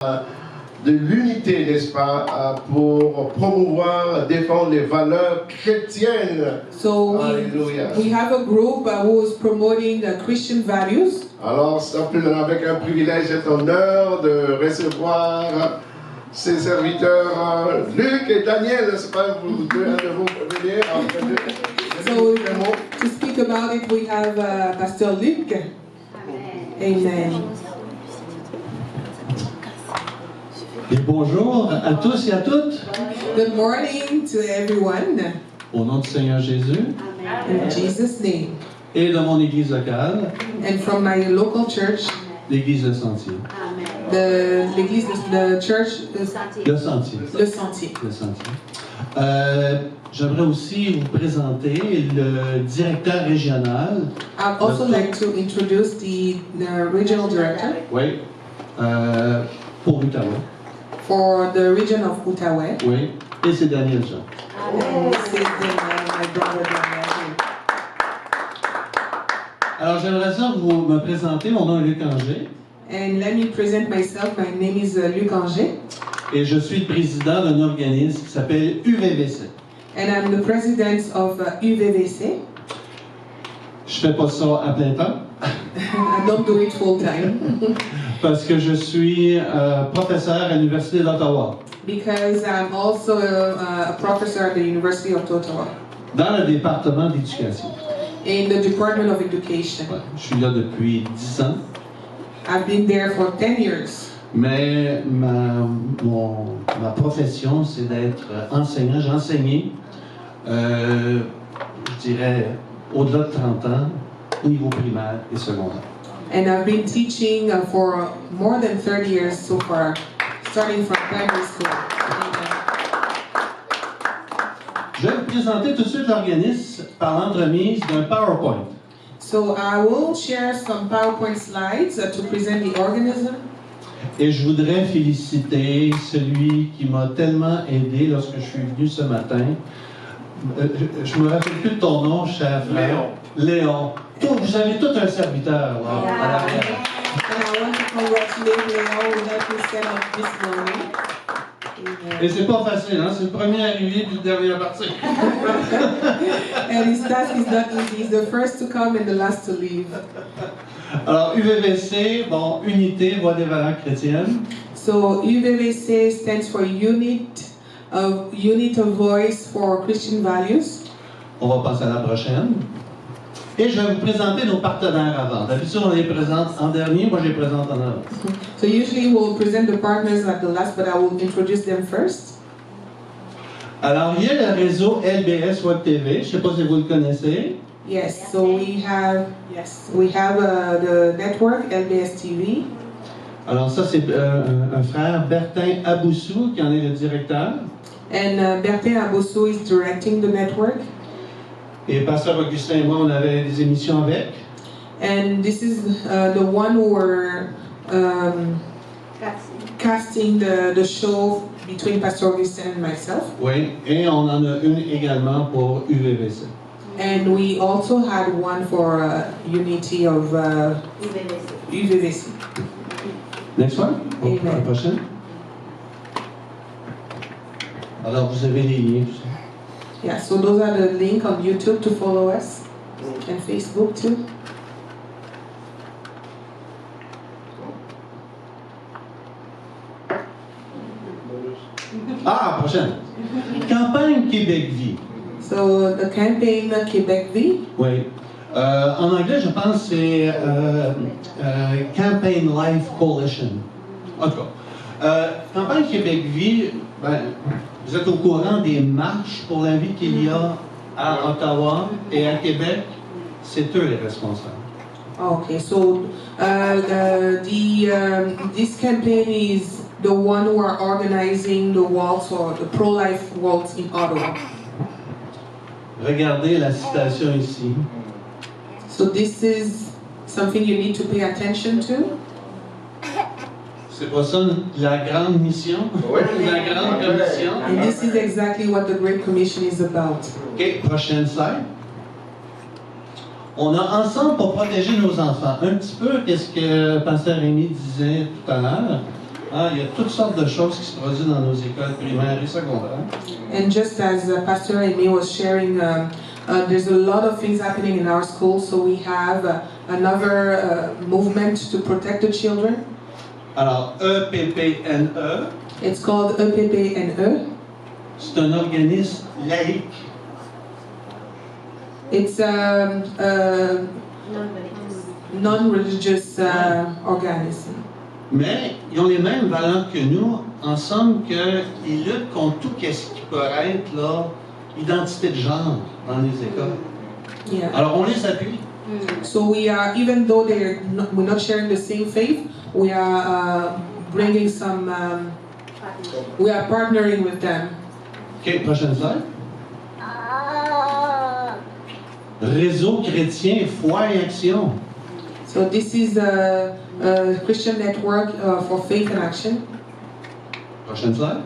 de l'unité, n'est-ce pas, pour promouvoir, défendre les valeurs chrétiennes. So we have a group who is promoting the Christian values. Alors, c'est avec un privilège et un honneur de recevoir ces serviteurs, Luc et Daniel, n'est-ce pas, vous deux, un de vous venir. So to speak about it, we have Pastor Luc. Amen. Et bonjour à tous et à toutes. Good morning to everyone. Au nom du Seigneur Jésus. In Jesus' name. Et de mon église locale. And from my local church. L'église Le Sentier. L'église, the church. Le Sentier. Le Sentier. Le Sentier. J'aimerais aussi vous présenter le directeur régional. I'd also like to introduce the regional director. Oui. Pour l'Outaouais. For the region of Outaouais. Oui. Et c'est Daniel Jean. And this is my brother Daniel. Alors j'aimerais ça vous me présenter. Mon nom est Luc Anger. And let me present myself. My name is Luc Anger. Et je suis le président d'un organisme qui s'appelle UVVC. And I'm the president of UVVC. Je fais pas ça à plein temps. I don't do it full time. Parce que je suis professeur à l'Université d'Ottawa. Because I'm also a professor at the University of Ottawa. Dans le département d'éducation. In the Department of Education. Ouais, je suis là depuis 10 ans. I've been there for 10 years. Mais ma profession, c'est d'être enseignant. J'ai enseigné, je dirais, au-delà de 30 ans, au niveau primaire et secondaire. And I've been teaching for more than 30 years so far, starting from primary school. Je vais vous présenter tout de suite l'organisme par l'entremise d'un PowerPoint. So I will share some PowerPoint slides to present the organism. Et je voudrais féliciter celui qui m'a tellement aidé lorsque je suis venu ce matin. Je me rappelle plus de ton nom, cher frère. Léon. Vous avez tout un serviteur. Wow, à l'arrière. And I want to congratulate Léon who helped me set up this morning. Et c'est pas facile, hein? C'est le premier arrivé puis le dernier à partir. And his task is not easy. He's the first to come and the last to leave. Alors, UVVC, bon, Unité, Voix des valeurs chrétiennes. So, UVVC stands for Unit of Voice for Christian Values. On va passer à la prochaine. Et je vais vous présenter nos partenaires avant. D'habitude, on les présente en dernier, moi je les présente en avant. So usually we'll present the partners at the last, but I will introduce them first. Alors, il y a le réseau LBS Web TV, je ne sais pas si vous le connaissez. Yes, so we have the network LBS TV. Alors ça, c'est un frère, Bertin Aboussou, qui en est le directeur. And Bertin Aboussou is directing the network. Et Pasteur Augustin et moi, on avait des émissions avec. And this is the one who were casting the show between Pastor Augustin and myself. Oui, et on en a une également pour UVVC. And we also had one for Unity of UVVC. Next one? Amen. La prochaine. Alors, vous avez les liens. Yeah, so those are the link on YouTube to follow us and Facebook too. Ah, prochaine. Campagne Québec Vie. So the campaign Québec Vie. Oui. En anglais, je pense que c'est Campaign Life Coalition. En tout cas, Campagne Québec Vie, ben, vous êtes au courant des marches pour la vie qu'il y a à Ottawa et à Québec. C'est eux les responsables. Okay, so this campaign is the one who are organizing the waltz or the pro-life waltz in Ottawa. Regardez la citation ici. So this is something you need to pay attention to. C'est pas ça la grande mission? Oui. La grande commission. And this is exactly what the Great Commission is about. OK, prochaine slide. On a Ensemble pour protéger nos enfants. Un petit peu qu'est-ce que Pasteur Rémi disait tout à l'heure. Il y a toutes sortes de choses qui se produisent dans nos écoles primaires et secondaires. And just as Pastor Amy was sharing, there's a lot of things happening in our school, so we have another movement to protect the children. Alors, EPPNE, It's called EPPNE. c'est un organisme laïque. It's a non-religious organism. Mais ils ont les mêmes valeurs que nous, en somme qu'ils luttent contre tout ce qui peut être là, identité de genre dans les écoles. Yeah. Alors, on les appuie. So we are, even though we're not sharing the same faith, we are bringing some, we are partnering with them. OK, prochaine slide. Réseau chrétien, foi et action. So this is a Christian network for faith and action. Prochaine slide.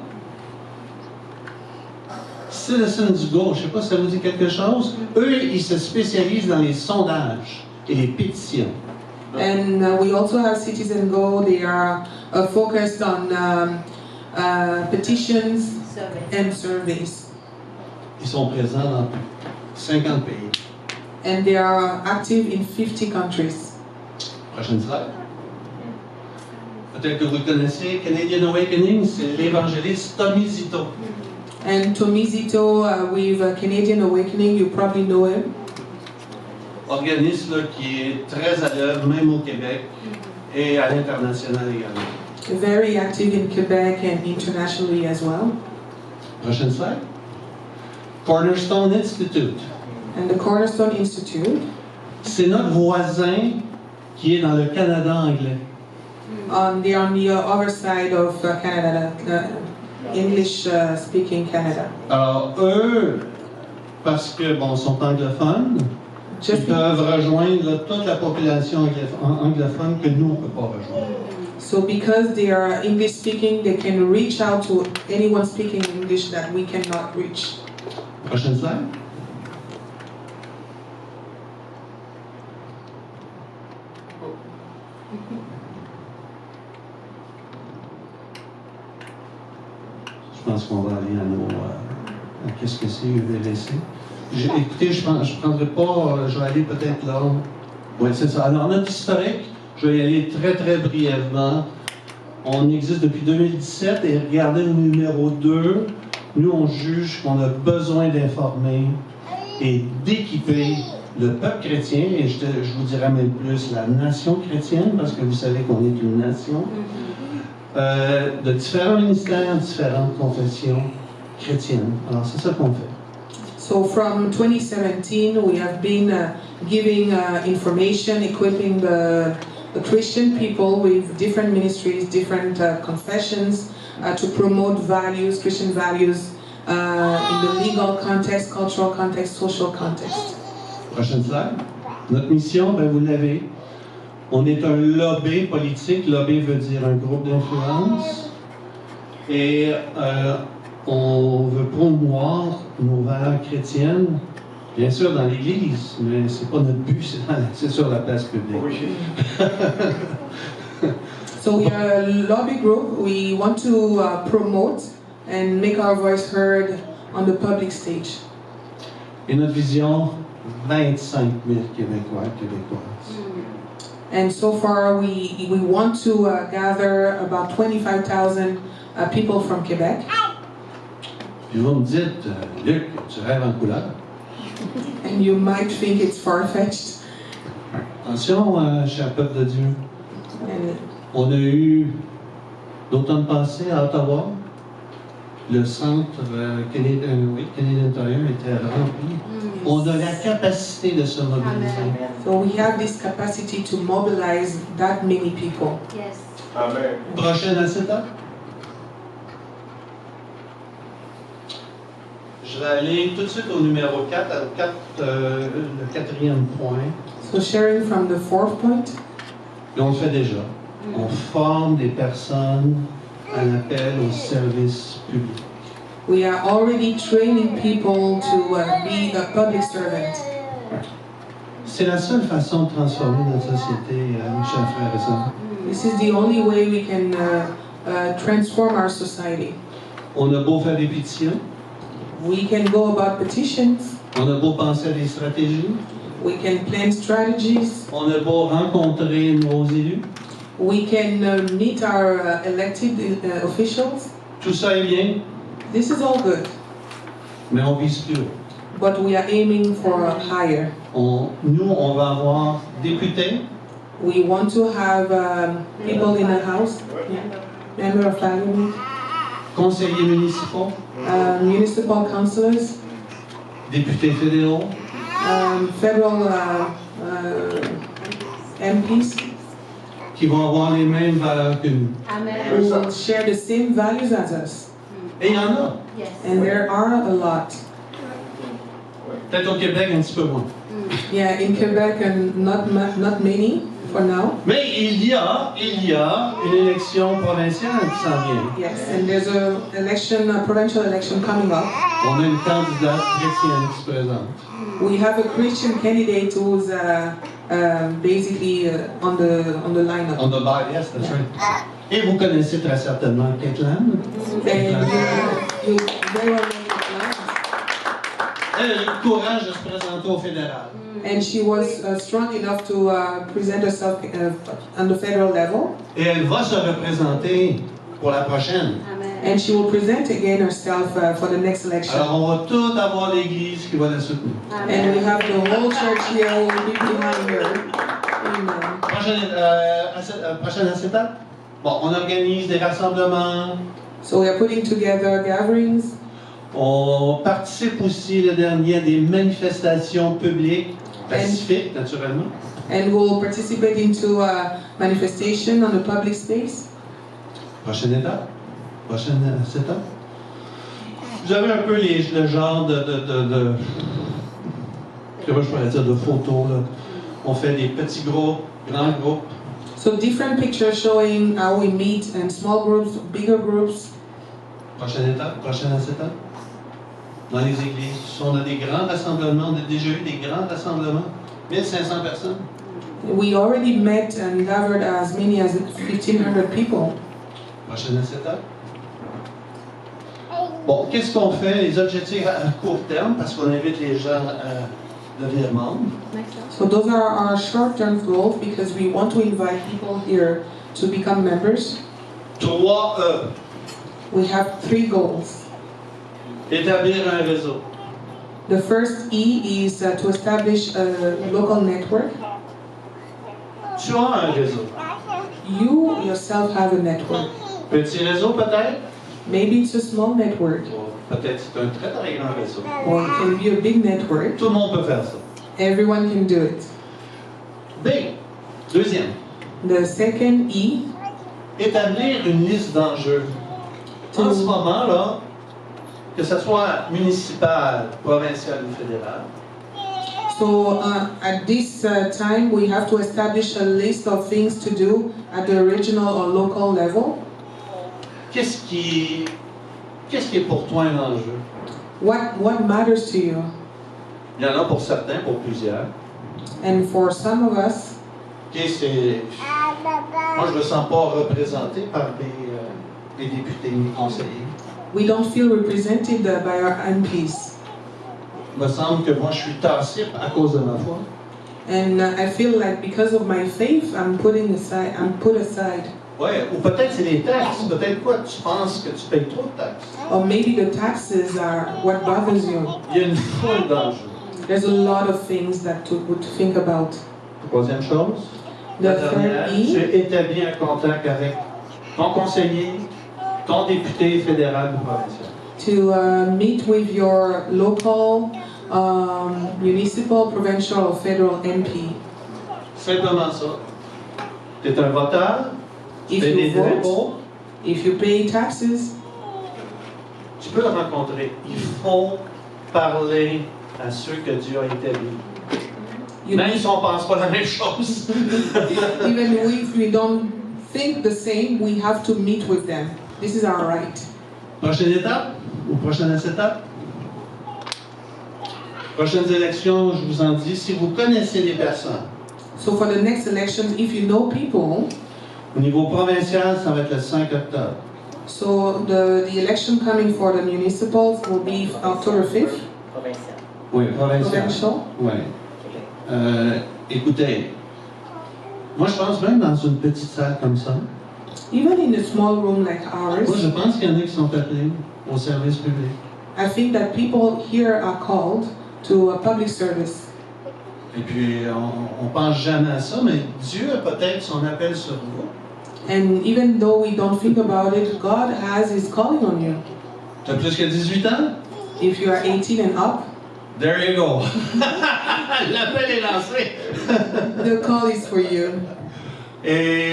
Citizens Go, je ne sais pas si ça vous dit quelque chose. Eux, ils se spécialisent dans les sondages et les pétitions. And we also have Citizen Go. They are focused on petitions and surveys. Ils sont présents dans 50 pays. And they are active in 50 countries. Prochaine slide. Peut-être que vous le connaissez, Canadian Awakening, c'est l'évangéliste Tommy Zito. And Tommy Zito with Canadian Awakening, you probably know him. Organisme là, qui est très à l'œuvre, même au Québec et à l'international également. Very active in Quebec and internationally as well. Prochaine slide. Cornerstone Institute. And the Cornerstone Institute, C'est notre voisin qui est dans le Canada anglais. they're on the other side of Canada, English-speaking Canada. Alors, eux, parce que, bon, sont anglophones, ils Just peuvent rejoindre là, toute la population anglophone que nous, on ne peut pas rejoindre. so because they are English-speaking, they can reach out to anyone speaking English that we cannot reach. Prochaine slide. Je pense qu'on va aller à qu'est-ce que c'est UVLC. Écoutez, je prendrai pas, je vais aller peut-être là. Oui, c'est ça. Alors, notre historique, je vais y aller très, très brièvement. On existe depuis 2017 et regardez le numéro 2. Nous, on juge qu'on a besoin d'informer et d'équiper le peuple chrétien, et je vous dirais même plus la nation chrétienne, parce que vous savez qu'on est une nation, de différents ministères, différentes confessions chrétiennes. Alors, c'est ça qu'on fait. So from 2017, we have been giving information, equipping the Christian people with different ministries, different confessions to promote values, Christian values in the legal context, cultural context, social context. Prochaine slide. Notre mission, ben, vous l'avez. On est un lobby politique. Lobby veut dire un groupe d'influence. Et on veut promouvoir nos valeurs chrétiennes, bien sûr dans l'Église, mais c'est pas notre but, c'est sur la place publique. Oui. So we are a lobby group. We want to promote and make our voice heard on the public stage. Et notre vision, 25 000 Québécois, Québécoises. And so far, we want to gather about 25,000 people from Quebec. Puis vous me dites, Luc, tu rêves en couleur. And you might think it's far-fetched. Attention, cher peuple de Dieu. And On a eu, l'automne passé, à Ottawa, le centre Canadian Tire était rempli. On a la capacité de se mobiliser. so we have this capacity to mobilize that many people. Yes. Amen. Prochaine acétate. Je vais aller tout de suite au numéro 4, le quatrième point. So sharing from the fourth point, Et on le fait déjà. On forme des personnes à l'appel au service public. we are already training people to be a public servant. C'est la seule façon de transformer notre société, mes chers frères et sœurs. This is the only way we can transform our society. On a beau faire des pétitions, We can go about petitions, on a beau penser à des stratégies, we can plan strategies, on a beau rencontrer nos élus. we can meet our elected officials. Tout ça est bien, This is all good, mais on vise plus haut. but we are aiming for higher. Nous, on va avoir députés, We want to have people in the house, member of parliament, conseillers municipaux, municipal councillors, députés fédéraux, federal MPs qui vont avoir les mêmes valeurs que nous. who will share the same values as us. Et il y en a. And there are a lot. Peut-être au Québec un petit peu moins. Yeah, in Quebec and not many for now. Mais il y a une élection provinciale qui s'en vient. Yes, and there's a provincial election coming up. On a une candidate chrétienne qui se présente. We have a Christian candidate who's basically on the lineup. On the bar, yes, that's right. Et vous connaissez très certainement Caitlin. And you very well know that. Elle a eu le courage de se présenter au fédéral. And she was strong enough to present herself on the federal level. Et elle va se représenter pour la prochaine. And she will present again herself for the next election. Alors on va tout avoir l'Église qui va la soutenir. And we have the whole church here who will be behind her. Amen. Prochaine étape? Bon, on organise des rassemblements. So we are putting together gatherings. On participe aussi le dernier à des manifestations publiques, pacifiques naturellement. And we'll participate into a manifestation on the public space. Prochaine étape? Prochaine étape? Vous avez un peu le genre comment je pourrais dire, de photos, là. On fait des petits groupes, grands groupes. So different pictures showing how we meet in small groups, bigger groups. Prochaine étape? Prochaine étape? Dans les églises, on a des grands rassemblements, on a déjà eu des grands rassemblements, 1500 personnes. We already met and gathered as many as 1,500 people. Prochaine étape? Bon, qu'est-ce qu'on fait? Les objectifs à court terme, parce qu'on invite les gens à devenir membres. So those are our short-term goals because we want to invite people here to become members. 3E. We have 3 goals. Établir un réseau. The first E is to establish a local network. Tu as un réseau. You yourself have a network. Petit réseau peut-être? Maybe it's a small network, Peut-être c'est un très très grand réseau. or it can be a big network. Tout le monde peut faire ça. Everyone can do it. B. Deuxième. The second E, Établir une liste d'enjeux. En ce moment, là, que ce soit municipal, provincial ou fédéral, so at this time we have to establish a list of things to do at the regional or local level. qu'est-ce qui est pour toi un enjeu? What matters to you? Il y en a pour certains, pour plusieurs. And for some of us, Moi, je ne me sens pas représenté par des députés, des conseillers. we don't feel represented by our MPs. Il me semble que moi, je suis tassé à cause de ma foi. And I feel like because of my faith, I'm put aside. Ouais, ou peut-être c'est les taxes. Peut-être quoi? Tu penses que tu payes trop de taxes? Or maybe the taxes are what bothers you. Il y a une foule d'enjeux. There's a lot of things that would think about. Troisième chose, The la third dernière, tu E, établis un contact avec ton conseiller, ton député fédéral ou provincial. to meet with your local, municipal, provincial, or federal MP. Simplement ça. Tu es un voteur, tu If fais des you vote, impôts, if you pay taxes, tu peux le rencontrer. Il faut parler à ceux que Dieu a établis. you Même need, si on ne pense pas la même chose. even if we don't think the same, we have to meet with them. This is our right. Prochaine étape ou prochaine étape? Prochaines élections, je vous en dis, si vous connaissez les personnes, So for the next election, if you know people, Au niveau provincial, ça va être le 5 octobre. So the election coming for the municipals will be October 5th, Provincial. Oui, provincial. provincial. Oui. Écoutez, moi je pense même dans une petite salle comme ça, Even in a small room like ours, moi je pense qu'il y en a qui sont appelés au service public. I think that people here are called to a public service. Et puis on pense jamais à ça, mais Dieu a peut-être son appel sur vous. And even though we don't think about it, God has His calling on you. Tu as plus que 18 ans? If you are 18 and up, There you go. L'appel est lancé. the call is for you. Et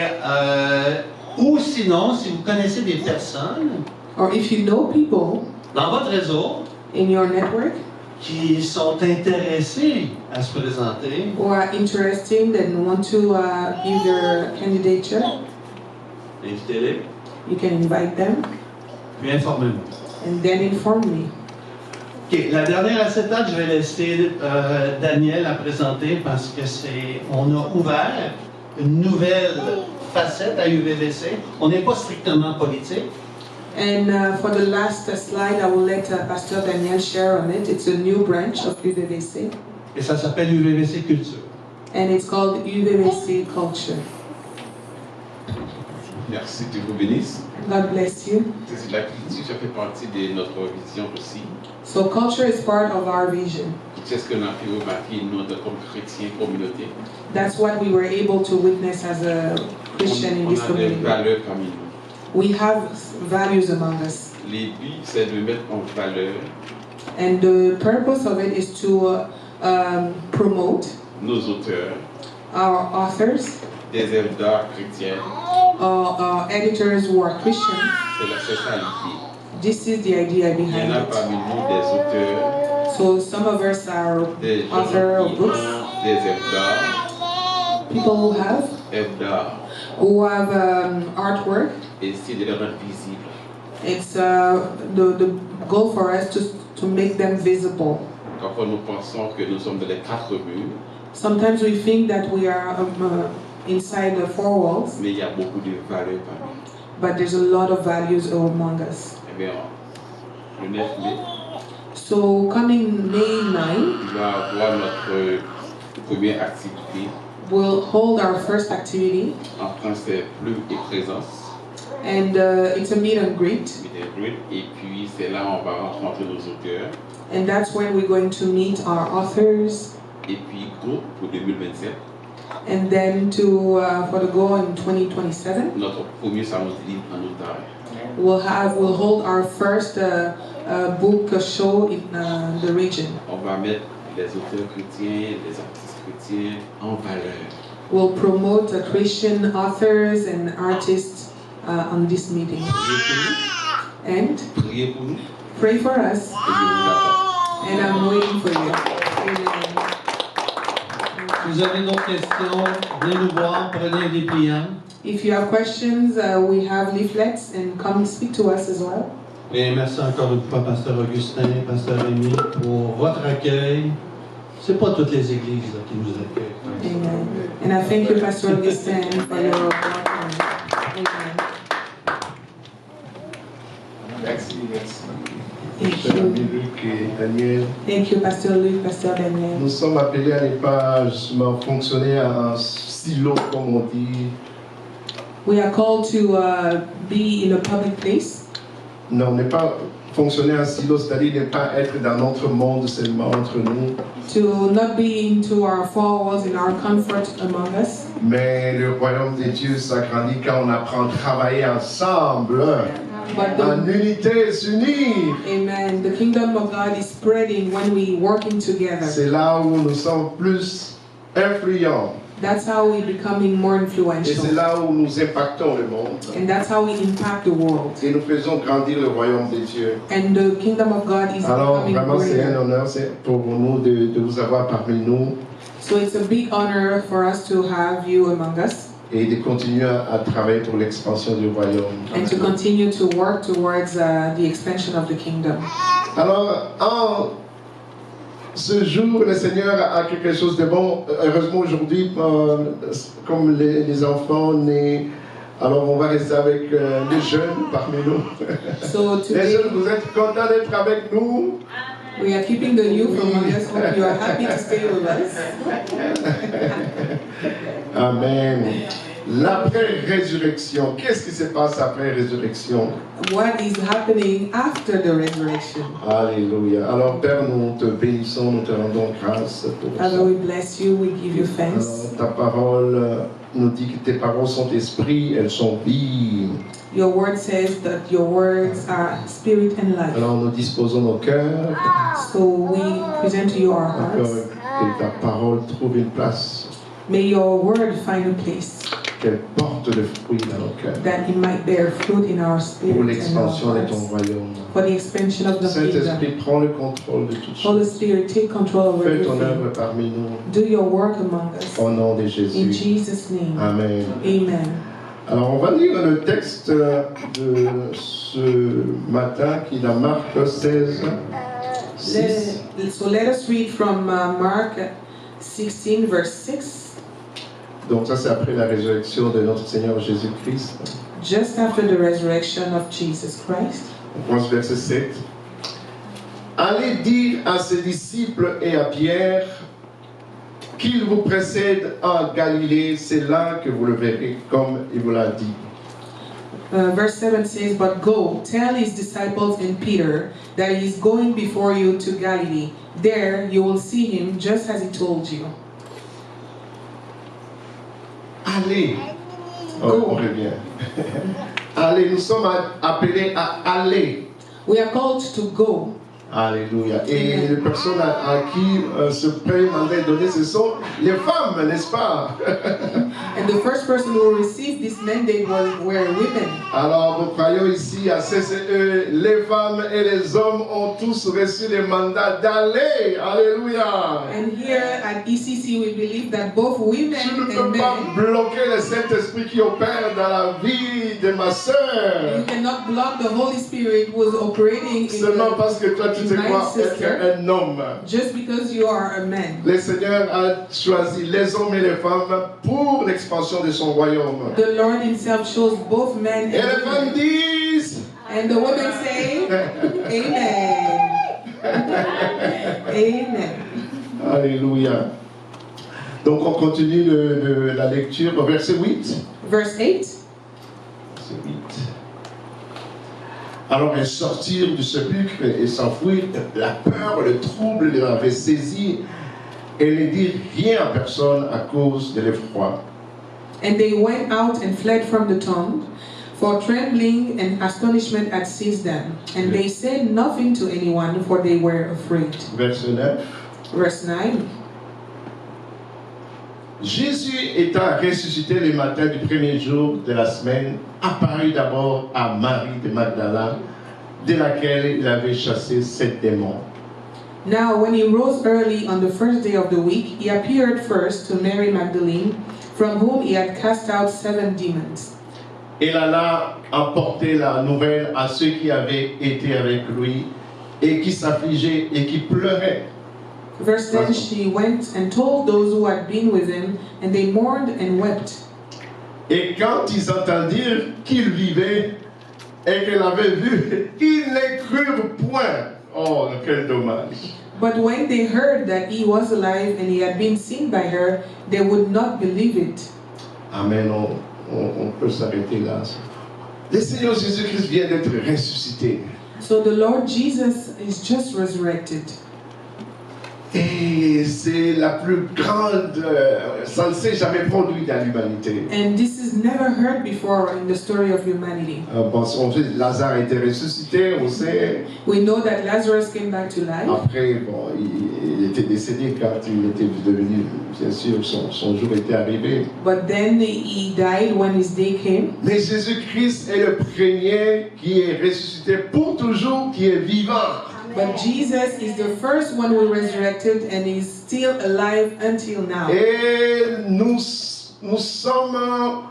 ou sinon, si vous connaissez des personnes Or if you know people dans votre réseau in your network qui sont intéressés à se présenter, who are interested and want to give their candidature, invitez-les, you can invite them puis informez-moi. and then inform me. OK, la dernière acétate, je vais laisser Daniel la présenter parce que on a ouvert une nouvelle facette à UVVC. On n'est pas strictement politique. And for the last slide, I will let Pastor Daniel share on it. It's a new branch of UVVC, Et ça s'appelle UVVC Culture. and it's called UVVC Culture. Merci, Dieu vous bénisse. God bless you. La culture, ça fait partie de notre vision aussi. So culture is part of our vision. C'est ce qu'on a pu remarquer, nous, comme chrétiens, communauté. That's what we were able to witness as a Christian in On this a des community. valeurs parmi nous. We have values among us, Le but, c'est de mettre en valeur and the purpose of it is to promote nos auteurs, our authors, des œuvres d'art chrétiennes. editors who are Christian. C'est ça l'idée. This is the idea Il y en behind a it. parmi nous des auteurs, So some of us are des author gens of qui books, ont des œuvres d'art, people who have artwork. et essayer de les rendre visibles. It's the goal for us to make them visible. Parfois, nous pensons que nous sommes dans les quatre murs, Sometimes we think that we are inside the four walls, mais il y a beaucoup de valeurs parmi nous. but there's a lot of values among us. Eh bien, le 9 mai, So coming May 9, on va avoir notre première activité. we'll hold our first activity, En français, plus et présence, and it's a meet and greet. et puis c'est là où on va rencontrer nos auteurs, And that's when we're going to meet our authors, et puis groupe pour 2027, and then for the goal in 2027, notre premier salon de livre en Ontario. we'll hold our first book show in the region. On va mettre les auteurs chrétiens, les artistes chrétiens en valeur. We'll promote Christian authors and artists on this meeting. And Priez pour nous, pray for us, et je vous attends. and I'm waiting for you. Amen. Si vous avez d'autres questions, venez nous voir, prenez des pliants. If you have questions, we have leaflets, and come speak to us as well. Et merci encore une fois, Pasteur Augustin, Pasteur Rémi, pour votre accueil. C'est pas toutes les églises là, qui nous accueillent. Amen. And I thank you, Pastor Augustin, for your welcome. Amen. Merci, merci. Thank Cher ami you. Luc et Daniel, Thank you, Pastor Luke, Pastor Daniel. nous sommes appelés à ne pas justement fonctionner en silo, comme on dit. We are called to be in a public place. Non, ne pas fonctionner en silo, c'est-à-dire ne pas être dans notre monde seulement entre nous, To not be into our four walls in our comfort among us, mais le royaume de Dieu s'agrandit quand on apprend à travailler ensemble, but en unité, s'unir. Amen. The kingdom of God is spreading when we working together. C'est là où nous sommes plus influents. That's how we're becoming more Et c'est influential, là où nous impactons le monde. and that's how we impact the world. Et nous faisons grandir le royaume de Dieu. And the kingdom of God is Alors becoming vraiment c'est un greater. honneur pour nous de vous avoir parmi nous So it's a big honor for us to have you among us et de continuer à travailler pour l'expansion du royaume. and to continue to work towards the expansion of the kingdom. Alors en ce jour, le Seigneur a quelque chose de bon. Heureusement aujourd'hui, comme les enfants nés Alors on va rester avec les jeunes parmi nous. So Les today jeunes, vous êtes contents d'être avec nous? we are keeping the youth among us. Hope you are happy to stay with us. Amen. L'après-résurrection, qu'est-ce qui se passe après résurrection? What is happening after the resurrection? Alléluia. Alors Père, nous te bénissons, nous te rendons grâce pour ça. Father, we bless you, we give you thanks. Alors, ta parole nous dit que tes paroles sont esprit, elles sont vives. Your word says that your words are spirit and life. Alors nous disposons nos cœurs So we present to you our afin hearts. que ta parole trouve une place, May your word find a place qu'elle porte le fruit dans nos cœurs that it might bear fruit in our pour spirit and our l'expansion de ton hearts. royaume. For the expansion of the kingdom. Saint-Esprit, prends le contrôle de toutes Holy choses. Spirit, take control over Fais ton everything. œuvre parmi nous. Do your work among us. Au nom de In Jésus. Jesus' name. Amen. Amen. Alors on va lire le texte de ce matin qui est dans Marc 16, 6. So let us read from Mark 16, verse 6. Donc ça c'est après la résurrection de notre Seigneur Jésus-Christ. Just after the resurrection of Jesus Christ. On commence verset 7. Allez dire à ses disciples et à Pierre qu'il vous précède en Galilée, c'est là que vous le verrez, comme il vous l'a dit. Verse 7 says, But go, tell his disciples and Peter that he is going before you to Galilee. There you will see him just as he told you. Allez. Oh, on revient. Allez, nous sommes appelés à aller. We are called to go. Alléluia. Et les personnes à qui ce premier mandat est donné, ce sont les femmes, n'est-ce pas? And the first person who received this mandate were women. Alors, nous croyons ici à CCE, les femmes et les hommes ont tous reçu le mandat d'aller. Alléluia. And here at ECC, we believe that both women Tu ne and peux pas men, bloquer le Saint-Esprit qui opère dans la vie de ma you sœur. cannot block the Holy Spirit who is operating in Seulement parce que toi, tu te my crois sister. être un homme. Just because you are a man. Le Seigneur a choisi les hommes et les femmes pour l'expansion de son royaume. The Lord himself chose both men Et les and femmes women. disent, And the women say, Amen. Amen. Alléluia. Donc on continue la lecture au verset 8. Verse 8. Verset 8. Alors elles sortirent du sépulcre et s'enfuirent. La peur, le trouble les avait saisis et ne dirent rien à personne à cause de l'effroi. And they went out and fled from the tomb, for trembling and astonishment had seized them. And they said nothing to anyone, for they were afraid. Verset 9. Verse 9. Jésus étant ressuscité le matin du premier jour de la semaine, apparut d'abord à Marie de Magdala, de laquelle il avait chassé 7 démons. Now when he rose early on the first day of the week, he appeared first to Mary Magdalene, from whom he had cast out 7 demons. Elle alla apporter la nouvelle à ceux qui avaient été avec lui et qui s'affligeaient et qui pleuraient. Verse 10, she went and told those who had been with him, and they mourned and wept. Et quand ils entendirent qu'il vivait et qu'elle avait vu, ils ne crurent point. Oh, quel dommage. But when they heard that he was alive and he had been seen by her, they would not believe it. Amen, on peut s'arrêter là. Le Seigneur Jésus-Christ vient d'être ressuscité. So the Lord Jesus is just resurrected. Et c'est la plus grande, ça ne s'est jamais produit dans l'humanité. And this is never heard before in the story of humanity. Bon, on sait, Lazare a été ressuscité, on sait. We know that Lazarus came back to life. Après, bon, il était décédé quand il était devenu, bien sûr, son jour était arrivé. But then he died when his day came. Mais Jésus-Christ est le premier qui est ressuscité pour toujours, qui est vivant. But Jesus is the first one who resurrected and is still alive until now. Et nous sommes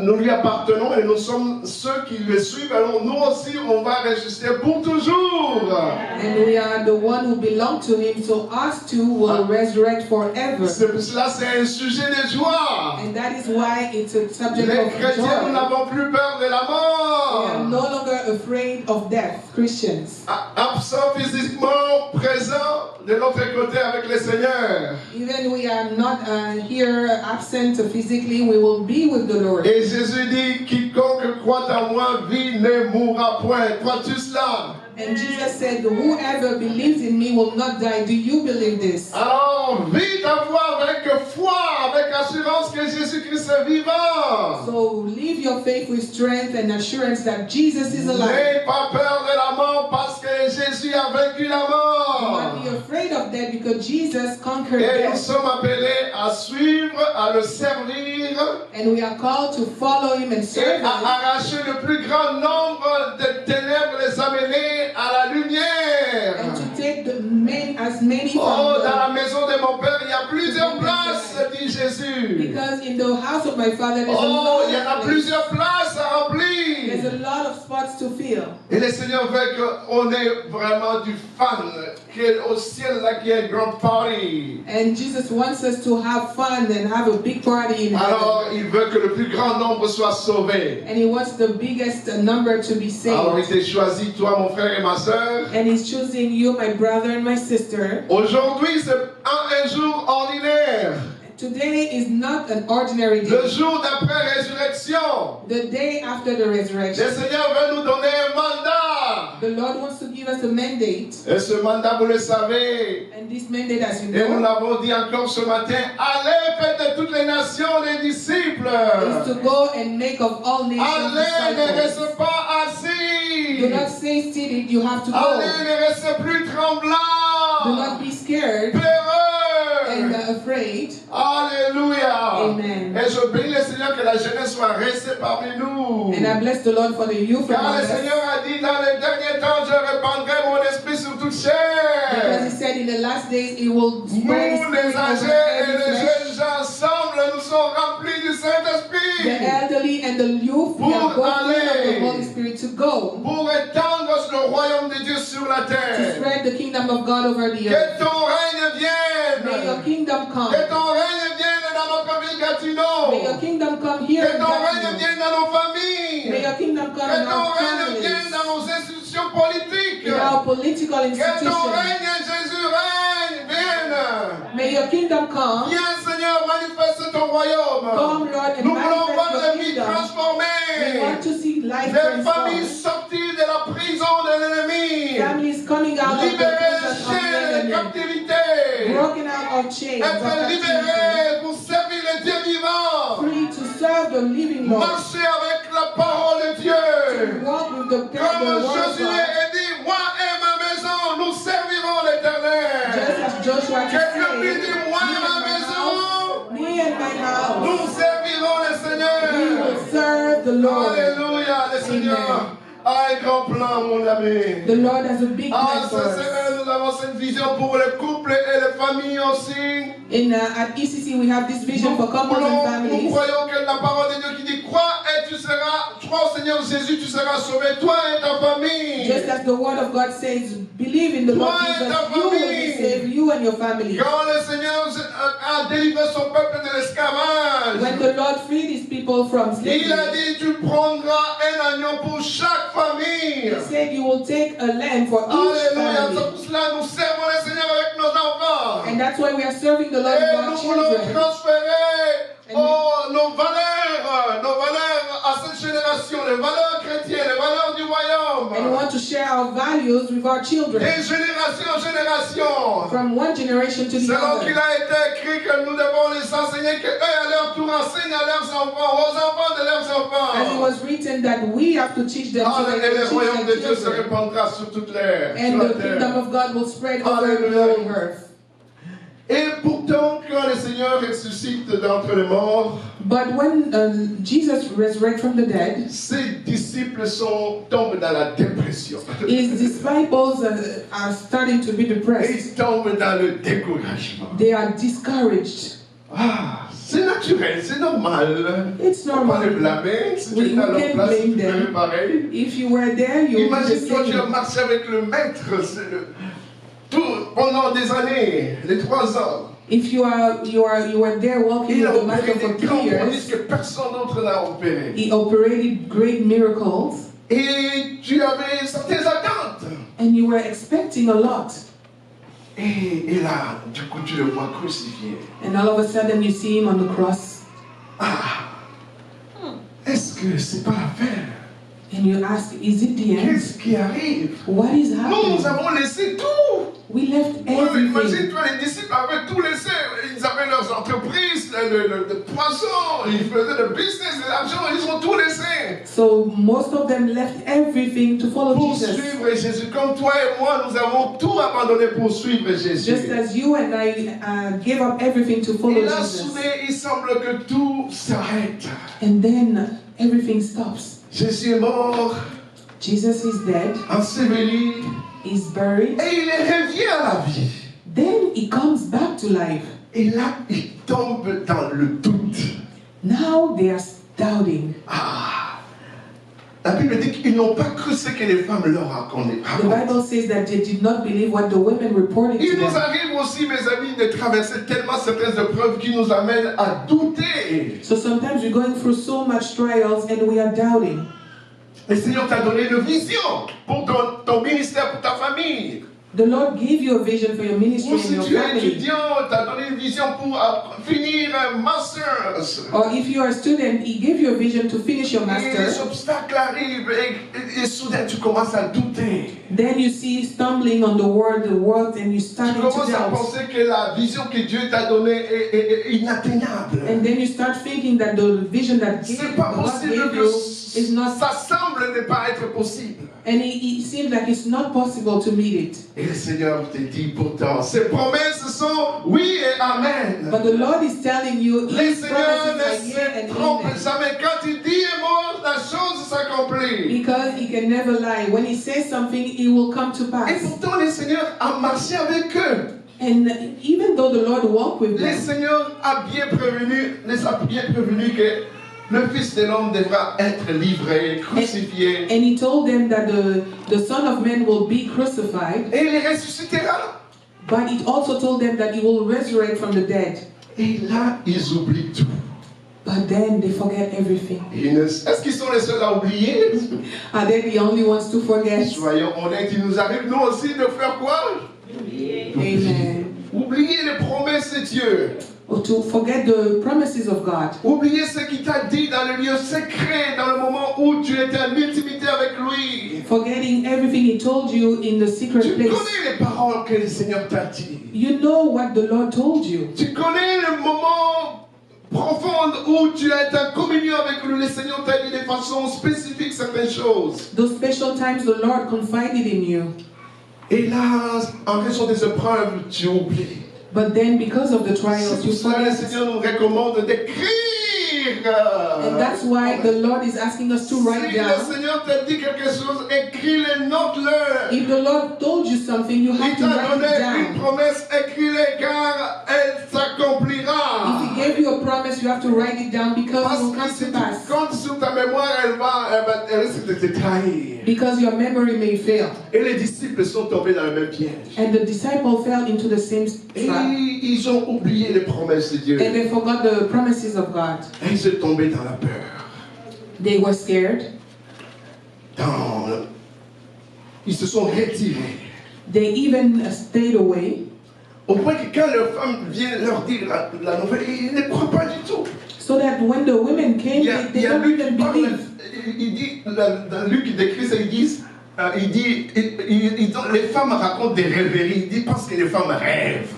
nous lui appartenons et nous sommes ceux qui le suivent. Alors nous aussi, on va résister pour toujours. And we are the one who belong to him, so us too will resurrect forever. C'est pour cela c'est un sujet de joie. And that is why it's a subject Les of chrétiens, nous joy. n'avons plus peur de la We are mort. no longer afraid of death, Christians. Absents physiquement, présents de l'autre côté avec le Seigneur. Even we are not here absent physically, we will be with the Lord. Et Jésus dit, quiconque croit en moi vit ne mourra point. Crois-tu cela? And Jesus said, whoever believes in me will not die. Do you believe this? Alors, vite à voir avec foi, avec assurance que Jésus-Christ est vivant. So live your faith with strength and assurance that Jesus is alive. N'aie pas peur de la mort parce que Jésus a vaincu la Do mort. not be afraid of death because Jesus conquered Et nous death. sommes appelés à suivre, à le servir And we are called to follow him and et serve him. à arracher le plus grand nombre de ténèbres, les amener à la lumière. And to take as many Oh, dans from la maison de mon Père, il y a plusieurs places, dit Jésus. because in the house of my Father there's a Oh, lot il y en a of plusieurs places à There's remplir. a lot of spots to fill. Et le Seigneur veut qu'on ait vraiment du fun, qu'au ciel, là, qu'il y ait une grande party. And Jesus wants us to have fun and have a big party in Alors, heaven. il veut que le plus grand nombre soit sauvé. And he wants the biggest number to be Alors, il saved. t'a choisi, toi, mon frère et ma sœur. And he's choosing you, my brother and my sister. Aujourd'hui, c'est un jour ordinaire. Today is not an ordinary Le day. jour d'après résurrection. The day after the Le resurrection. Seigneur veut nous donner un mandat. The Lord wants to give us a mandate. Et ce mandat, vous le savez. And this mandate, as you Et nous know, l'avons dit encore ce matin. Allez, faites de toutes les nations des disciples. is to go and make of all nations Allez, ne disciples. restez pas assis. Do not stay seated, you have to go. Allez, ne restez plus Do tremblants. not be scared and Peureux. afraid. Alléluia. Amen. Et je bénis le Seigneur que la jeunesse soit restée parmi nous. And I bless the Lord for the youth Car among le us. Seigneur a dit dans les derniers temps, je répandrai mon esprit sur toute Because chair. he said in the last days he will Nous, spread his les spirit over âgés et every les flesh. jeunes gens ensemble, nous sommes remplis du The Saint-Esprit elderly and the youth, we are Pour both filled of aller. the Holy Spirit to go pour étendre le royaume de Dieu sur la to terre. spread the kingdom of God over the Que earth. ton règne May your vienne. kingdom come. Que ton règne vienne dans notre ville Gatineau. May your kingdom come here Que in ton règne Gatineau. vienne dans nos familles. May your kingdom come Que in ton our règne vienne dans families, nos institutions politiques. in our political Que ton institutions. règne, Jésus, règne, vienne. May your kingdom come. Viens, Seigneur, manifeste ton royaume. Come, Lord, and Nous voulons voir manifest your des vies kingdom. We transformées. want to see life Des familles transformed. sorties de la prison de l'ennemi. Families coming out of the Libérées prison des of chaînes the de enemy. captivité. Broken out of chains of Être captivity. libérés pour servir le Dieu vivant. Free to serve the living Lord. Marcher avec la parole de Dieu. Walk with the Comme word of Josué God. a dit, moi et ma maison, nous servirons Just l'Éternel. as Joshua to Quelqu'un say, lui dit, moi et ma maison, me and my house, nous servirons le we Seigneur. will serve the Lord. Alléluia, le Seigneur a un grand plan, mon ami. The Lord has a big Ah, plan for ce us. Seigneur, nous avons cette vision pour les couples et les familles aussi. At ECC, we have this vision for couples and Nous families. croyons que la parole de Dieu qui dit, crois et tu seras, crois au Seigneur Jésus, tu seras sauvé, toi et ta famille. Just as the word of God says, believe in the Lord Toi et Jesus, ta you will be famille. saved, you and your family. Quand le Seigneur a délivré son peuple de l'esclavage, When the Lord freed his people from il a slavery, dit, tu prendras un agneau pour chaque famille. he said you will take a lamb for each Alléluia, family. c'est pour cela que nous servons le Seigneur avec nos enfants. And that's why we are serving the Lord with Et our nous voulons children. transférer nos valeurs à cette génération, les valeurs chrétiennes, les valeurs du And we royaume. want to share our values with our children De génération en génération. from one generation to the Selon qu'il other. a été écrit que nous devons les enseigner, que eux à leur tour enseignent à leurs enfants, aux enfants de leurs As it enfants. was written that we have to teach them so they Et le will royaume teach de their Dieu se children. répandra sur toute l'air, And sur la the kingdom terre. of God will spread over the Alléluia. whole earth. Et pourtant, quand le Seigneur ressuscite d'entre les morts, But when Jesus resurrected from the dead, ses disciples tombent dans la dépression. his disciples are starting to be depressed. Ils tombent dans le découragement. They are discouraged. C'est naturel, c'est normal. It's On va les normal. blâmer. Si tu We étais à leur can't place, tu blame them. ferais pareil. If you were there, you would do the Imagine-toi, tu as same. marché avec le maître pendant des années, les 3 ans. If you were there walking Il a with the master opéré for des 2 grands prodiges years, que personne d'autre n'a opéré. he operated great miracles, Et tu avais certaines attentes. and you were expecting a lot. Et là, du coup, tu le vois crucifié. And all of a sudden you see him on the cross, Est-ce que c'est pas la fin? and you ask, is it the end? Qu'est-ce qui arrive? What is Nous, happening? nous avons laissé tout. We left Ouais, everything. imagine-toi, les disciples avaient tout laissé. Ils avaient leurs entreprises, de poissons, ils faisaient le business, de l'argent, ils ont tout laissé. So most of them left everything to follow Pour Jesus. suivre Jésus. Comme toi et moi, nous avons tout abandonné pour suivre Jésus. Just as you and I gave up everything to follow Et là, Jesus. soudain, il semble que tout s'arrête. And then everything stops. Jésus est mort, Jesus is dead. enseveli, He's buried. et il revient à la vie. Then he comes back to life. Et là, il tombe dans le doute. Now they are doubting. La Bible dit qu'ils n'ont pas cru ce que les femmes leur racontaient. The Bible says that they did not believe what the women reported Il to nous them. arrive aussi, mes amis, de traverser tellement certaines épreuves qui nous amènent à douter. So sometimes we're going through so much trials and we are doubting. Le Seigneur t'a donné une vision pour ton ministère, pour ta famille. The Lord gave you a vision for your ministry Ou and si your tu es family. étudiant, t'a donné une vision pour finir un master. Or if you are a student, He gave you a vision to finish your Et les master. obstacles arrivent et soudain tu commences à douter. Then you see stumbling on the word, and you Tu start to commences à doubt. penser que la vision que Dieu t'a donnée est inatteignable. And then you start thinking that the vision that C'est pas God possible gave que you is not, ça semble ne pas être possible. and it seems like it's not possible to meet it. Et le Seigneur te dit pourtant, ces promesses sont oui et amen. But the Lord is telling you, Le His Seigneur promises ne are yea se and trompe amen. jamais. Quand il dit un mot, la chose s'accomplit. Because He can never lie. When He says something, it will come to Et pass. pourtant, le Seigneur a marché avec eux. And even though the Lord walked with Le them, Seigneur les a bien prévenus que le Fils de l'homme devra être livré, crucifié, and He told them that the Son of Man will be crucified, et il ressuscitera. but He also told them that He will resurrect from the dead. Et là, ils oublient tout. But then they forget everything. Est-ce qu'ils sont les seuls à oublier? Are they the only ones to forget? Soyons honnêtes, il nous arrive nous aussi de faire quoi? Amen. Oublier les promesses de Dieu. Or to forget the promises of God. Oublier ce qu'il t'a dit dans le lieu secret, dans le moment où tu étais en intimité avec lui. Forgetting everything He told you in the secret Tu place. connais les paroles que le Seigneur t'a dit. You know what the Lord told you. Tu connais le moment profond où tu as été en communion avec lui. Le Seigneur t'a dit de façon spécifique certaines choses. Those special times the Lord confided in you. Et là, en raison des épreuves, tu oublies. But then because of the C'est trials, pour you cela que le forget. Seigneur nous recommande d'écrire. And that's why the Lord is asking us to write Si le down. Seigneur t'a dit quelque chose, écris-le, note-le. If the Lord told you something, you have Il to t'a write donné it une down. promesse, écris-le car elle If s'accomplira. He gave you a promise, you have to write it down because Parce it will que come si to tu pass. comptes sur ta mémoire, elle risque de te trahir. Because your memory may fail. Et les disciples sont tombés dans le même piège. And the disciple fell into the same Et trap. ils ont oublié les promesses de Dieu. And they forgot the promises of God. Et ils sont tombés dans la peur. They were scared. Ils se sont retirés. They even stayed away. Au point que quand leur femme vient leur dire la nouvelle, ils ne croient pas du tout. So that when the women came, Il y a they don't Luc even qui parle, believe. il dit, dans Luc il décrit ça, il dit, les femmes racontent des rêveries, il dit parce que les femmes rêvent.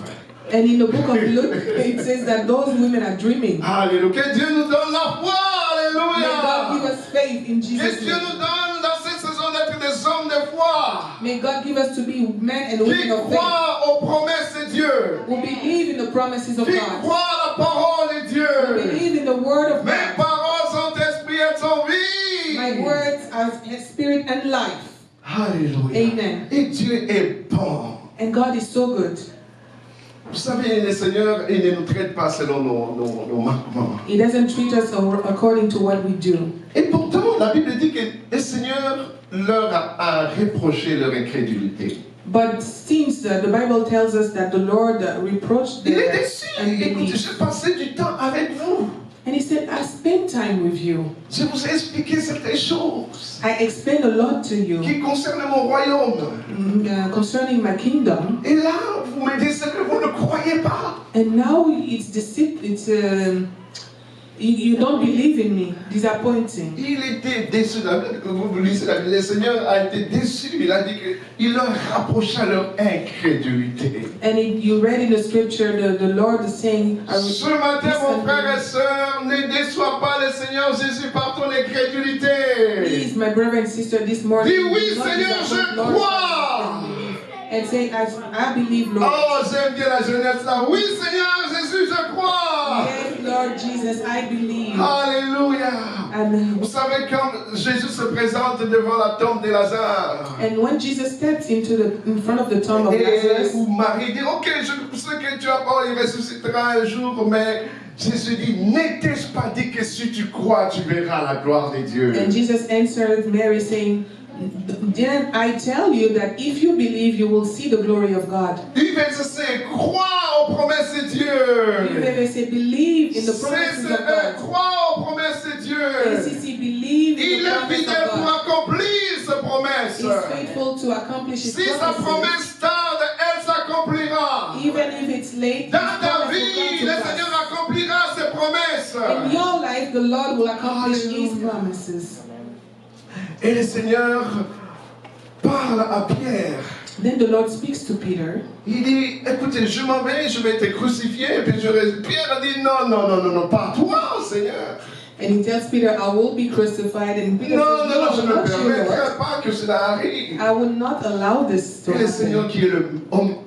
And in the book of Luke, it says that those women are dreaming. Alléluia, que Dieu nous donne la foi, May God give alléluia. us faith in Que Jesus' Dieu name. nous donne dans cette saison d'être des hommes de foi, May God give us to be men and qui women of faith croient aux promesses de Dieu, who believe in the promises of qui God, croient à la parole de who Dieu. believe in the word of Mes God. paroles sont esprit et sont vie. My words are spirit and life. Alléluia. Amen. Et Dieu est bon. And God is so good. Vous savez, le Seigneur, il ne nous traite pas selon nos manquements. He doesn't treat us according to what we do. Et pourtant, la Bible dit que le Seigneur leur a reproché leur incrédulité. But since the Bible tells us that the Lord reproached Il them est déçu. Écoutez, unbelief, j'ai passé du temps avec vous. and he said, I spent time with you. Je vous ai expliqué certaines choses I explained a lot to you qui concernent mon royaume. concerning my kingdom, Et là, vous me dites que vous ne croyez pas. and now it's you don't believe in me, disappointing. Il était déçu. Vous lisez la Bible, le Seigneur a été déçu. Il a dit qu'il leur rapprocha leur incrédulité. And you read in the scripture the Lord is saying, Ce matin, mon frère et soeur, ne déçois pas le Seigneur Jésus par ton incrédulité. please, my brother and sister, this morning, Dis oui, do not Seigneur, disappoint je Lord crois. and say, I believe, Lord. Oh, j'aime bien la jeunesse là. Oui, Seigneur Jésus, je crois. Yes, Lord Jesus, I believe. Alléluia. And Vous savez, quand Jésus se présente devant la tombe de Lazare, when Jesus steps in front of the tomb of et Lazarus, où Marie dit, ok, je sais que tu as pas, il ressuscitera un jour, mais Jésus dit, n'était-ce pas dit que si tu crois, tu verras la gloire de Dieu. and Jesus answered Mary saying, didn't I tell you that if you believe, you will see the glory of God? Il veut dire, crois aux promesses de You Dieu. never say believe in the C'est promises of God. crois aux promesses de Dieu. ACC believe in Il the est promise fidèle of pour God. accomplir ses promesses. He's faithful to accomplish His Si sa promises. promesse tarde, elle s'accomplira. Even if it's late, Dans His ta promise will vie, come le to pass. Seigneur accomplira ses promesses. In your life, the Lord will accomplish His Hallelujah. promises. Et le Seigneur parle à Pierre. Then the Lord speaks to Peter. Il dit, écoutez, je m'en vais, je vais te crucifier. Et puis Pierre a dit, non, pas toi, Seigneur. And he tells Peter, I will be crucified. And Peter Non, says, je ne not you, Lord. permettrai pas que cela arrive. I will not allow this to Et le Seigneur happen. qui est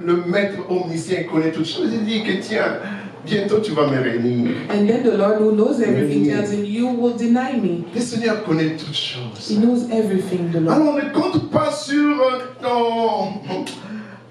le maître omniscient connaît toutes choses. Il dit que tiens, bientôt tu vas me renier. And then the Lord who knows everything tells him, you will deny me. Le Seigneur connaît toutes choses. He knows everything, the Lord. Alors ne compte pas sur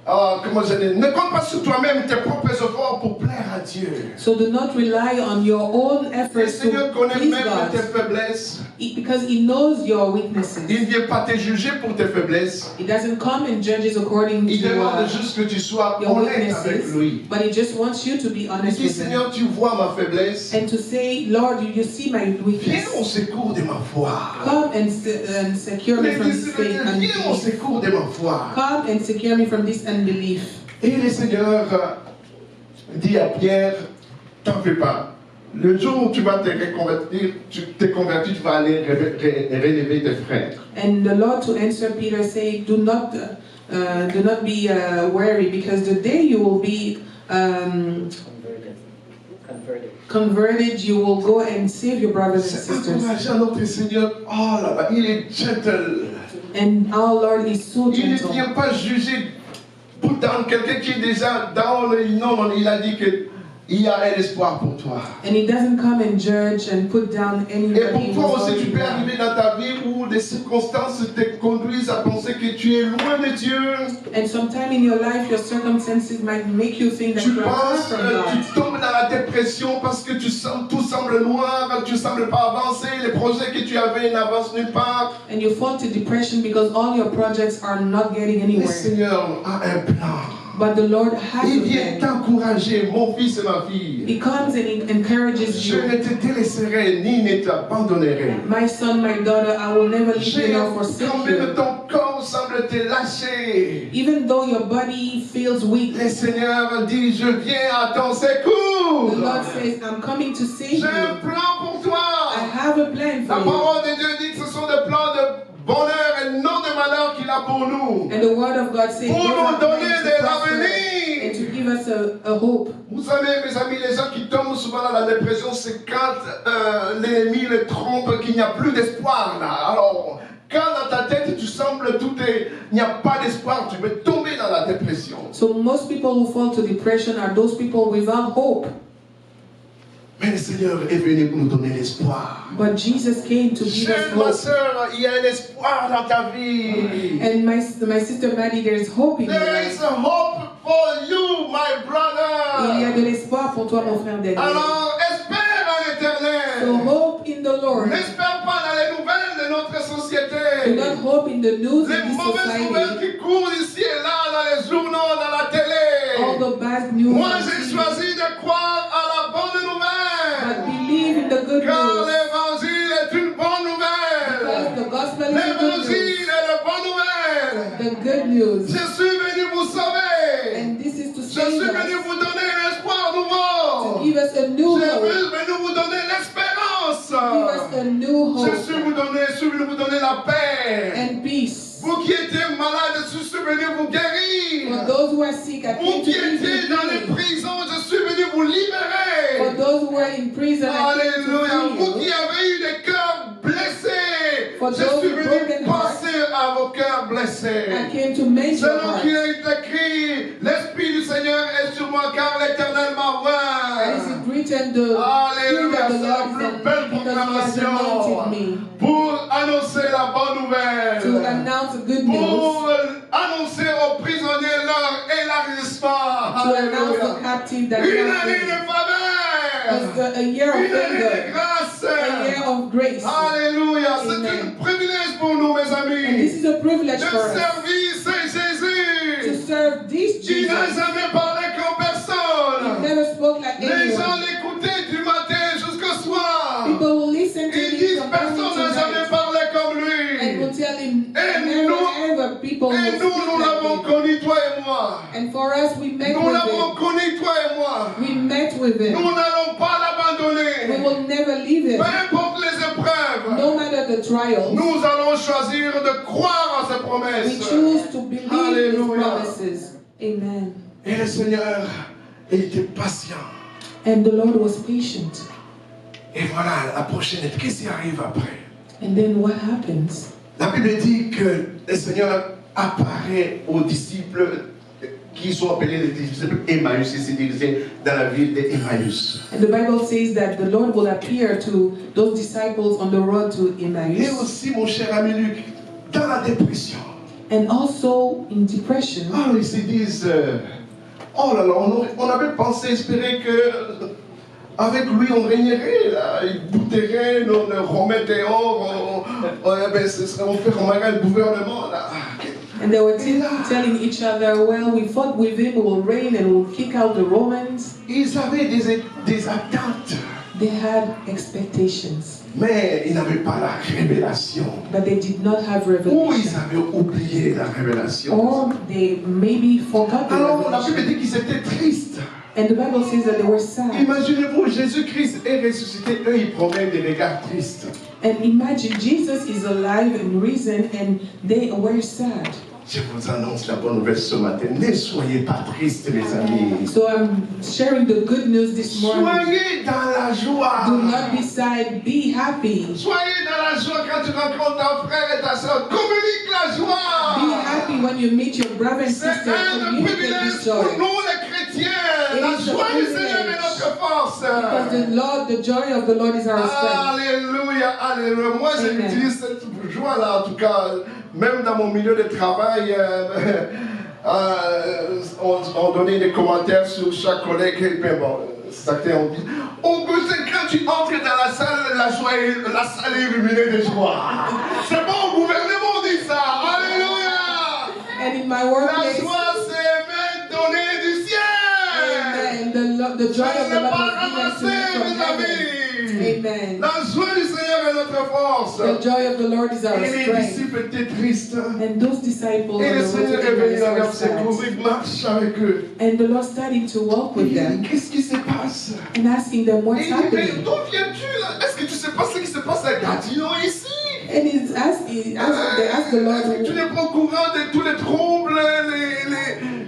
ne compte pas sur toi-même tes propres efforts pour plaire à Dieu. So do not rely on your own Le efforts Seigneur to connaît please même tes God. faiblesses. Because He knows your weaknesses. Il ne vient pas te juger pour tes faiblesses. He doesn't come and judges according Il to demande juste que tu sois your honnête avec weaknesses, lui. but He just wants you to be Il honest dit, with Him. Seigneur, tu vois ma faiblesse. And to say, Lord, you see my Viens au weakness. secours de ma foi. Come and secure me Les from this disciples faith disent, viens au unbelief. secours de ma foi. Come and secure me from this unbelief. Et le Seigneur dit à Pierre, t'en fais pas. Le jour où tu vas te reconvertir, tu t'es converti, tu vas aller relever tes frères. And the Lord to answer Peter say, do not be wary, because the day you will be converted, you will go and save your brothers and C'est sisters. encourageant notre Seigneur. Oh là-bas, il est gentle. And our Lord is so Il ne gentle. vient pas juger pour dans quelqu'un qui est déjà dans le... Non, il a dit que il y a un espoir pour toi. And He doesn't come and judge and put down Et anybody. pour toi who's aussi, tu already peux down. arriver dans ta vie où des circonstances te conduisent à penser que tu es loin de Dieu. And sometime in your life, your circumstances might make you think that Tu you are far penses, from God. tu tombes dans la dépression parce que tout semble noir, tu ne sembles pas avancer, les projets que tu avais n'avancent nulle part. And you fall to depression because all your projects are not getting Le anywhere. Seigneur a un plan. But the Lord has Il a vient plan. t'encourager, mon fils et ma fille. He comes and He encourages Je you. ne te délaisserai ni ne t'abandonnerai. My son, my daughter, I will never leave you nor forsake Quand même you. ton corps semble te lâcher. Even though your body feels weak, Le Seigneur dit, je viens à ton secours. the Lord says, I'm coming to save J'ai un you. plan pour I toi. have a plan La for you. parole de Dieu dit que ce sont des plans de bonheur et non de malheur qu'il a pour nous. And the word of God says, Pour "Those nous are donner plans de to prosper l'avenir. and to give us a hope." Vous savez, mes amis, les gens qui tombent souvent dans la dépression, c'est quand l'ennemi les trompe qu'il n'y a plus d'espoir là. Alors, quand dans ta tête tu sembles il n'y a pas d'espoir, tu peux tomber dans la dépression. So most people who fall to depression are those people without hope. Mais le Seigneur est venu pour nous donner l'espoir. But Jesus came to give us Jeune ma hope. soeur, il y a un espoir dans ta vie. And my sister Maddie, there is hope in your There life. is a hope for you, my brother. a de l'espoir pour toi, mon frère Daniel. Alors, espère en So l'éternel. hope in the Lord. N'espère pas dans les nouvelles de notre Do société. not hope in the news Les in this mauvaises nouvelles society. qui courent ici et là dans les journaux, dans la télé. All the bad news. Moi, on j'ai TV. choisi de croire à la bonne But nouvelle. believe in the good Car news. l'évangile est une bonne Because nouvelle. the gospel is the good L'évangile est la bonne nouvelle. news. The good news. Je suis venu vous sauver. And this is to Je save suis venu us. vous donner un espoir To nouveau. give us a new Je hope. suis venu vous donner l'espérance. Give us a new Je suis hope venu vous donner la paix. and peace. Vous qui étiez malades, je suis venu vous For guérir. those who are sick, I Vous came qui to give étiez you dans les healing. prisons, je suis venu vous For libérer. those who are in prison, I came Alléluia. to Vous free qui you. avez eu des cœurs blessés, For je those suis with venu broken hearts, penser à vos cœurs I blessés. came to make your Selon qu'il heart. est écrit, l'Esprit du Seigneur est sur moi car l'Éternel m'a And is oint. it written, the Spirit Alléluia, of the c'est la Lord is plus on belle me because he has proclamation anointed me pour annoncer la bonne to nouvelle, announce the good news, pour annoncer aux prisonniers leur élargissement. to announce the Alléluia. captive that Une you année de have faveur, a year of une année de favor, grâce. a year of grace. Alléluia, c'est Amen. un privilège pour nous, mes And this amis, is a privilege de for us servir ce to Jésus serve this qui n'a Jesus. jamais parlé comme He personne. never spoke like Les gens anyone. l'écoutaient du matin jusqu'au soir. People will listen to Ils him disent from personne morning n'a to jamais night parlé comme and will lui. tell him Et never nous- ever people Et will nous, speak nous l'avons like him. connu, toi et moi. And for us, we met Nous with l'avons him. connu, toi et moi. We met with Nous him. n'allons pas We l'abandonner. will never leave Peu him. importe les épreuves, No matter the trials, nous allons choisir de croire à ses we promesses. choose to believe his Alléluia. promises. Amen. Et le Seigneur était patient. And the Lord was patient. Et voilà, la prochaine étape. Qu'est-ce qui arrive après? And then what happens? La Bible dit que le Seigneur apparaît aux disciples qui sont appelés les disciples Emmaüs. Il s'est dirigé dans la ville d'Emmaüs. And the Bible says that the Lord will appear to those disciples on the road to Et Emmaus. aussi, mon cher ami Luc, dans la dépression. And also in depression. Alors ils se disent, oh là là, on avait pensé, espérer que avec lui on régnerait, là, il bouterait, on le remettait hors, on fait remarquer le gouvernement là. And they were telling each other, well, we fought with him, we will reign and we'll kick out the Romans. Ils avaient des attentes, They had expectations, mais ils n'avaient pas la révélation. but they did not have Ou ils revelation. avaient oublié la révélation. Or they maybe forgot the Alors la Bible revelation. dit qu'ils étaient tristes. And the Bible says that they were sad. Imaginez-vous, Jésus-Christ est ressuscité, eux ils promènent des regards tristes. And imagine Jesus is alive and risen and they were sad. Je vous annonce la bonne nouvelle ce matin. Ne soyez pas tristes, mes amis. So I'm sharing the good news this morning. Soyez dans la joie. Do not be sad, be happy. Soyez dans la joie quand tu rencontres ton frère et ta soeur. Communique la Be joie. happy when you meet your brother and C'est sister. un Communicate privilège this pour joy. nous les chrétiens. It La is a joie du privilege. Seigneur est notre force. Because the Lord, the joy of the Lord is our strength. Alléluia, alléluia. Moi, Amen. j'utilise cette joie-là, en tout cas, même dans mon milieu de travail, on donnait des commentaires sur chaque collègue. Et puis, bon, certains ont dit, oh, que c'est quand tu entres dans la salle, la salle est illuminée de joie. C'est bon, le gouvernement dit ça. Alléluia. And in my La workplace, joie, c'est même donné du ciel. amen, the joy of Ce the n'est Lord pas is given ramassé, to me from mes heaven. amis. Amen. La joie du Seigneur est notre force. The joy of the Lord is our Et les strength. disciples étaient tristes. And those disciples on Et le the road Seigneur to est venu Emmaus dans were leur secours, sad. il marche avec eux. And the Lord started to walk with Il dit, them qu'est-ce qui se passe? and asking them Et what's il dit, mais happening. d'où viens-tu là? Est-ce que tu sais pas ce qui se passe à Gatineau ici? And they asked the Lord, Est-ce que tu n'es pas au courant de tous les troubles,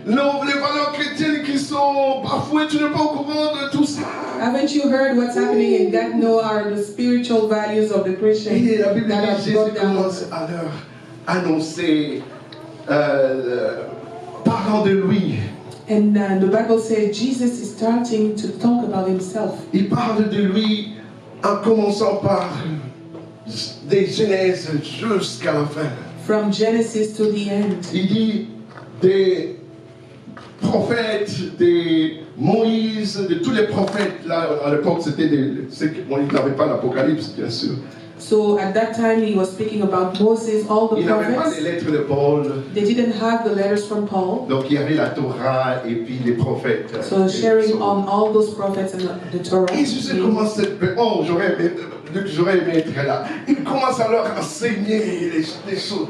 les valeurs chrétiennes qui sont bafouées? Tu n'es pas au courant de tout ça? haven't you heard what's happening in Gatineau are the spiritual values of the Christians Et la Bible that dit, are Jésus brought down? commence à leur annoncer, parlant de lui. And the Bible says Jesus is starting to talk about himself. Il parle de lui en commençant par des Genèse jusqu'à la fin. From Genesis to the end. Il dit des prophètes, des Moïse, de tous les prophètes. Là, à l'époque, c'était il n'avait pas l'Apocalypse, bien sûr. So at that time he was speaking about Moses, all the Il n'avait pas prophets. les lettres de Paul. They didn't have the letters from Paul. Donc il y avait la Torah et puis les prophètes. So sharing on all those prophets and the Torah. Et Jésus commence à... Oh, j'aurais aimé être là. Il commence à leur enseigner des choses,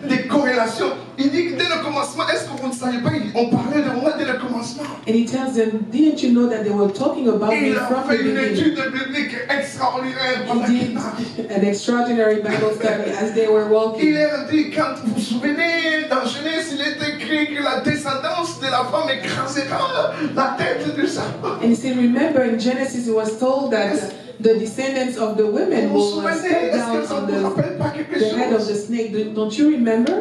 des corrélations. Il dit que dès le commencement, est-ce que vous ne savez pas, on parlait de moi dès le commencement. And he tells them, didn't you know that they were talking about Et me il a from the fait une beginning? étude biblique extraordinaire. He did an extraordinary Bible study as they were Il walking. leur dit, quand vous vous souvenez, dans Genèse, il est écrit que la descendance de la femme écrasera la tête du serpent. And he said, remember in Genesis it was told that the descendants of the women Vous vous will souvenez, step est-ce down que ça on ne vous rappelle pas quelque the head of chose? the snake. Don't you remember?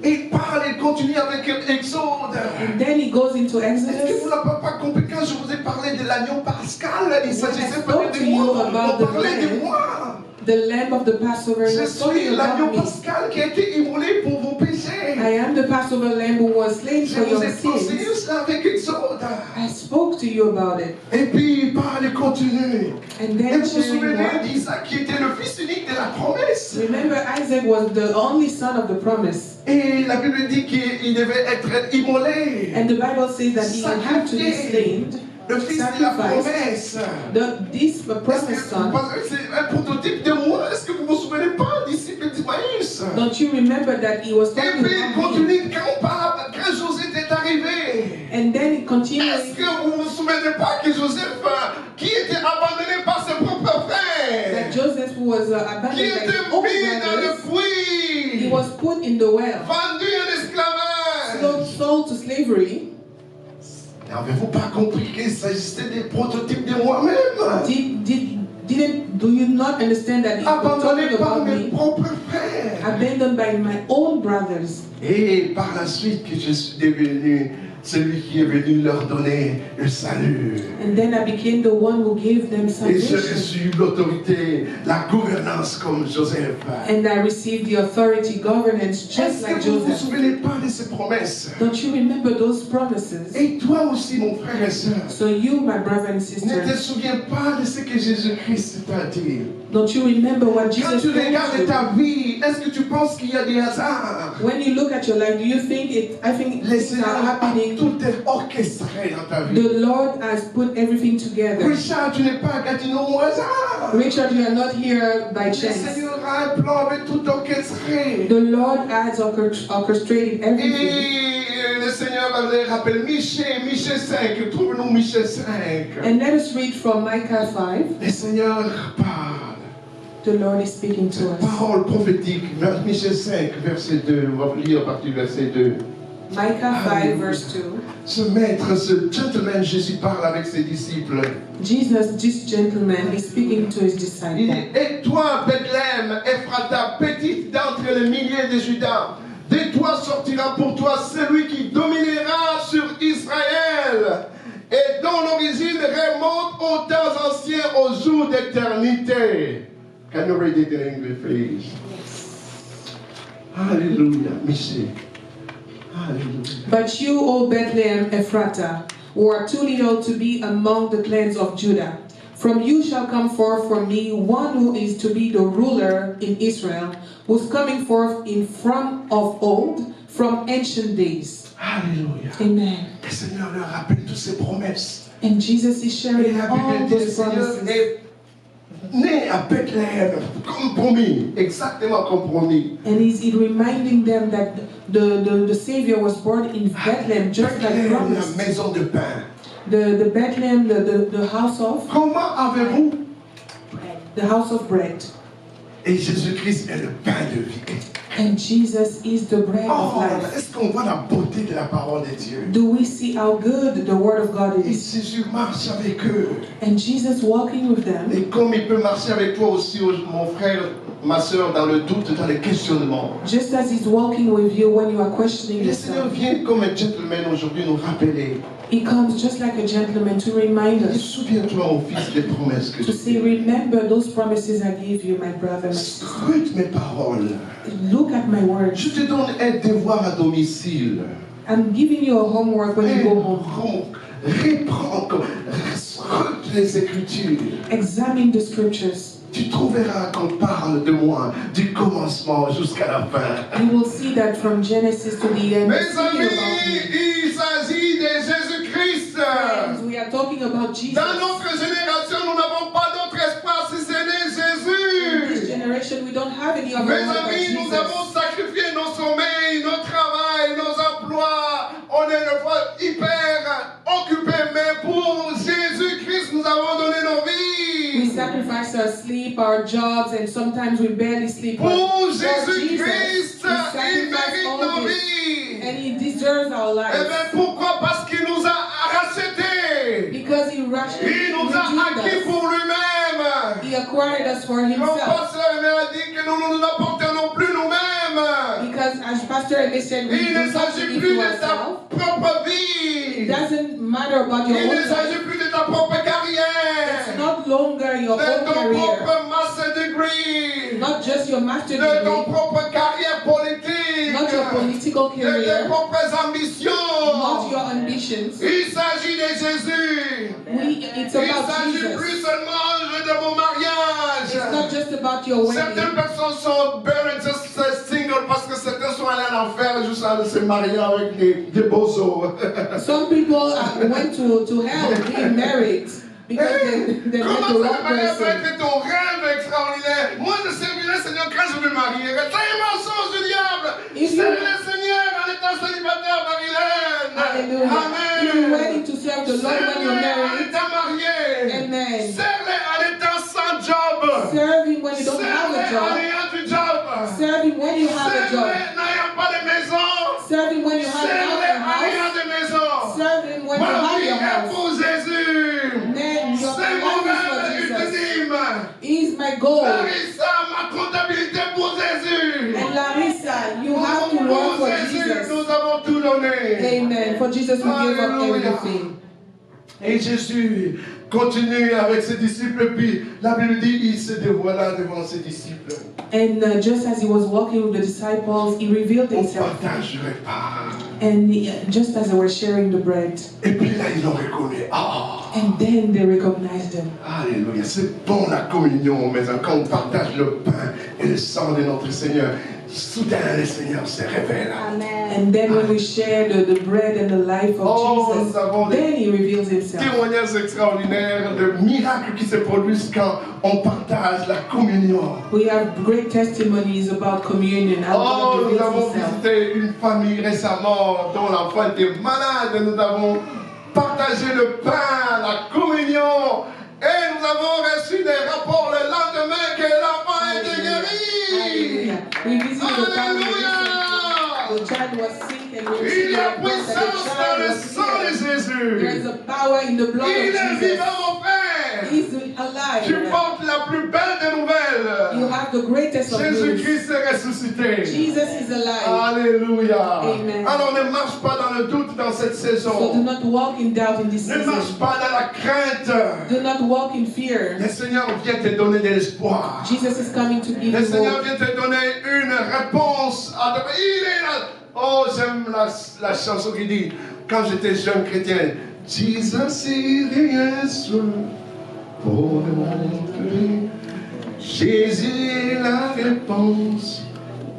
Et il parle et continue avec Exode. And then he goes into Est-ce que Exodus. vous n'avez pas compris quand je vous ai parlé de l'agneau pascal? Il s'agissait pas spoke de to you moi, about on the parlait de lamb. moi. The lamb of the Passover Je was suis talking l'agneau about me. pascal qui a été immolé pour vos péchés. I am the Passover lamb who was slain Je for vous your ai conseillé sins. ça avec Exode. I spoke to you about it. Et puis il parle et continue. And Et then vous vous sharing souvenez more. d'Isaac qui était le fils unique de la promesse. Remember, Isaac was the only son of the promise. Et la Bible dit qu'il devait être immolé. And the Bible says that he had to be slain, Le fils de la sacrificed. promesse. This promised son. Parce que c'est un prototype de moi. Est-ce que vous ne vous souvenez pas, disciple d'Emmaüs? Don't you remember that he was Et talking puis il about me? continue quand Joseph est arrivé. And then he continued. Est-ce que vous ne vous souvenez pas que Joseph, qui était abandonné par ses propres frères, That Joseph was qui abandoned by était his own mis dans le brothers, he puits, was put in the well, vendu en esclavage? sold to slavery. N'avez-vous pas compris qu'il s'agissait des prototypes de moi-même? Do you not understand that he was Abandonné talking par about mes me? propres frères. Abandoned by my own brothers. Et par la suite que je suis devenu celui qui est venu leur donner le salut. And then I became the one who gave them Et j'ai salvation. reçu l'autorité, la gouvernance comme Joseph. And I received the authority, governance, just Est-ce like que vous ne vous Joseph. souvenez pas de ces promesses? Don't you remember those promises? Et toi aussi, mon frère et soeur, So you, my brother and ne sister, te souviens pas de ce que Jésus-Christ t'a dit? don't you remember what Quand Jesus tu told regardes you? ta vie, est-ce que tu penses qu'il y a des hasards? When you look at your life, do you think I think Le things Seigneur are a happening. tout est orchestré dans ta vie. The Lord has put everything together. Richard, tu n'es pas à Gatineau au hasard. Richard, you are not here by Le chance. Seigneur a un plan avec tout orchestré. The Lord has orchestrated everything. Et le Seigneur avait rappelé Michée 5. Trouve-nous Michée 5. And let us read from Micah 5. Le Seigneur parle. The Lord is speaking to us. Parole prophétique. Michée 5, verset 2. On va lire à partir du verset 2. Micah 5 verse 2. Ce maître, ce gentleman, Jésus parle avec ses disciples. Jesus, this gentleman, is speaking to his Il disciples. dit, et toi, Bethléem, Ephrata, petite d'entre les milliers de Judas, de toi sortira pour toi celui qui dominera sur Israël et dont l'origine remonte aux temps anciens, aux jours d'éternité. Can you read it in English, please? Hallelujah. Michée. Hallelujah. But you, O Bethlehem Ephratah, who are too little to be among the clans of Judah, from you shall come forth for me one who is to be the ruler in Israel, who's coming forth in from of old, from ancient days. Alléluia. Amen. Le Seigneur leur rappelle toutes ses promesses. And Jesus is Et sharing la all Bible dit, le those Seigneur promises. est né à Bethléem, comme promis, exactement comme promis. And he's reminding them that the Savior was born in Bethlehem, just like Bethléem, la promised. maison de pain. The Bethlehem, the house of Comment avez-vous? the house of bread. Et Jésus-Christ est le pain de vie. And Jesus is the bread of Oh, life. est-ce qu'on voit la beauté de la parole de Dieu? Do we see how good the word of God Et is? Jésus marche avec eux. And Jesus walking with them. Et comme il peut marcher avec toi aussi, mon frère, ma soeur, dans le doute, dans le questionnement. Just as he's walking with you when you are questioning Le Seigneur yourself. vient comme un gentleman aujourd'hui nous rappeler. He comes just like a gentleman to remind Et us, souviens-toi, mon fils, des promesses que to je say, t'ai. remember those promises I gave you, my brother, my sister. Scrute mes paroles. Look at my words. Je te donne un devoir à domicile. I'm giving you a homework when you go home. Reprends les Écritures. Examine the scriptures. Tu trouveras qu'on parle de moi du commencement jusqu'à la fin. You will see that from Genesis to the end. Mes amis, il s'agit de Jésus-Christ. Friends, we are talking about Jesus. Dans notre génération, nous n'avons pas d'autre espoir si ce n'est In this Jésus. generation, we don't have any other Mes one but amis, nous Jesus. avons sacrifié nos sommeils, nos travails, nos emplois. On est une fois hyper occupés, mais pour Jésus-Christ, nous avons donné nos We vies. sacrifice our sleep, our jobs, and sometimes we barely sleep. Pour For Jesus, Jésus-Christ, we il sacrifice mérite all nos this, vies. and He deserves our Eh lives. bien, pourquoi? Parce qu'il nous a rachetés. Because He rushed, Il nous a redeemed acquis us. pour lui-même. He acquired us for Comme Himself. Pasteur Aimé a dit que nous ne nous appartenons plus nous-mêmes. Because as Pastor Aimé said, we Il ne do not s'agit live plus to de ta ourselves. propre It vie. doesn't matter about your Il own ne s'agit life. plus de ta propre It's carrière. not longer your De own ton career, propre master degree. not just your master De ton degree, propre carrière politique. not your political De tes career, propres not ambitions. your ambitions. Il s'agit de Jésus. It's Il about s'agit plus Jesus. seulement de mon mariage. It's not just about your Certaines wedding. personnes sont buried just single parce que certains sont allés en enfer juste à se marier avec des bozos. Some people went to hell being married because they met Comment the ça wrong peut person. être ton rêve extraordinaire? Moi, je servirai le Seigneur quand je vais marier. C'est un mensonge du diable. If you- Serve le Seigneur en étant célibataire, Marilyn. Hallelujah. Amen. You're ready to serve the Lord when you're Serve-le en married. étant marié. Amen. Serve-le en étant sans job. Serve Him when you don't have a Serve-le en job. ayant du job. Serve Him when you have a job. Serve-le n'ayant pas de maison. Serve Him when you have Serve-le a en house. ayant de maison. Serve Him when you Ma have vie your est house. pour Jésus. Man, your C'est mon life is rêve for Jesus. ultime. He's my goal. Larissa, ma comptabilité pour Jésus. And Larissa, you have to work Pour for Jésus, Jesus. nous avons tout donné. Amen. For Jesus, we give up Hallelujah. everything. Et Jésus continue avec ses disciples, puis la Bible dit il se dévoila devant ses disciples. And just as He was walking with the disciples, He revealed On Himself. partage le repas. And just as they were sharing the bread, Et puis là, ils l'ont reconnu. Ah, and then they recognized Him. alléluia. C'est bon la communion, mais quand on partage le pain et le sang de notre Seigneur, soudain le Seigneur se révèle. And then when we share the bread and the life of Oh, Jesus, nous avons des then He reveals Himself. témoignages extraordinaires de miracles qui se produisent quand on partage la communion. We have great testimonies about communion. How Oh, God nous reveals avons Himself. visité une famille récemment dont l'enfant était malade. Nous avons partagé le pain, la communion. Et nous avons reçu des rapports le lendemain que l'enfant était guéri. Hallelujah. We visited the family Alléluia. recently. The child was sick and we Il received y a the report that puissance the dans child le was sang de healed. There is Jésus. a power in the blood Il est of Jesus. vivant, mon frère. He's Tu alive. portes la plus belle des You nouvelles. have the greatest of news. Jésus-Christ est ressuscité. Jesus is alive. Alléluia. Amen. Alors ne marche pas dans le doute dans cette So do saison. not walk in doubt in this Ne marche season. pas dans la crainte. Do not walk in fear. Le Seigneur vient te donner de l'espoir. Jesus is coming to give Le you Seigneur hope. vient te donner une réponse. Il est là. Oh, j'aime la chanson qui dit, quand j'étais jeune chrétien, Jesus is seul pour montrer. Jésus est la réponse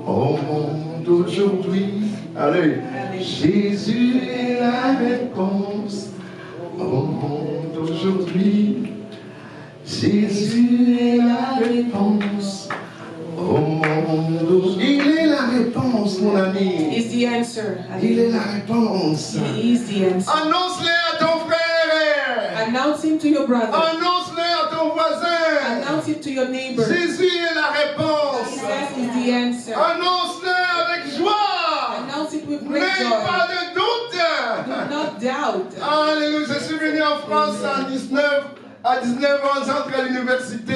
au monde d'aujourd'hui. Allez. Jésus est la réponse au monde d'aujourd'hui. Jésus est la réponse au monde d'aujourd'hui. Il est la réponse, mon ami. He's the answer. Il est la réponse. He is the answer. Annonce-le à ton frère. Announce him to your brother. Annonce-le à ton voisin. Announce it to your neighbor. Jésus est la réponse. Jesus is the answer. Annonce-le avec joie. Announce it with great N'aie joy. pas de doute. Do not doubt. Alléluia. Je suis venu en France à 19 ans, j'entre à l'université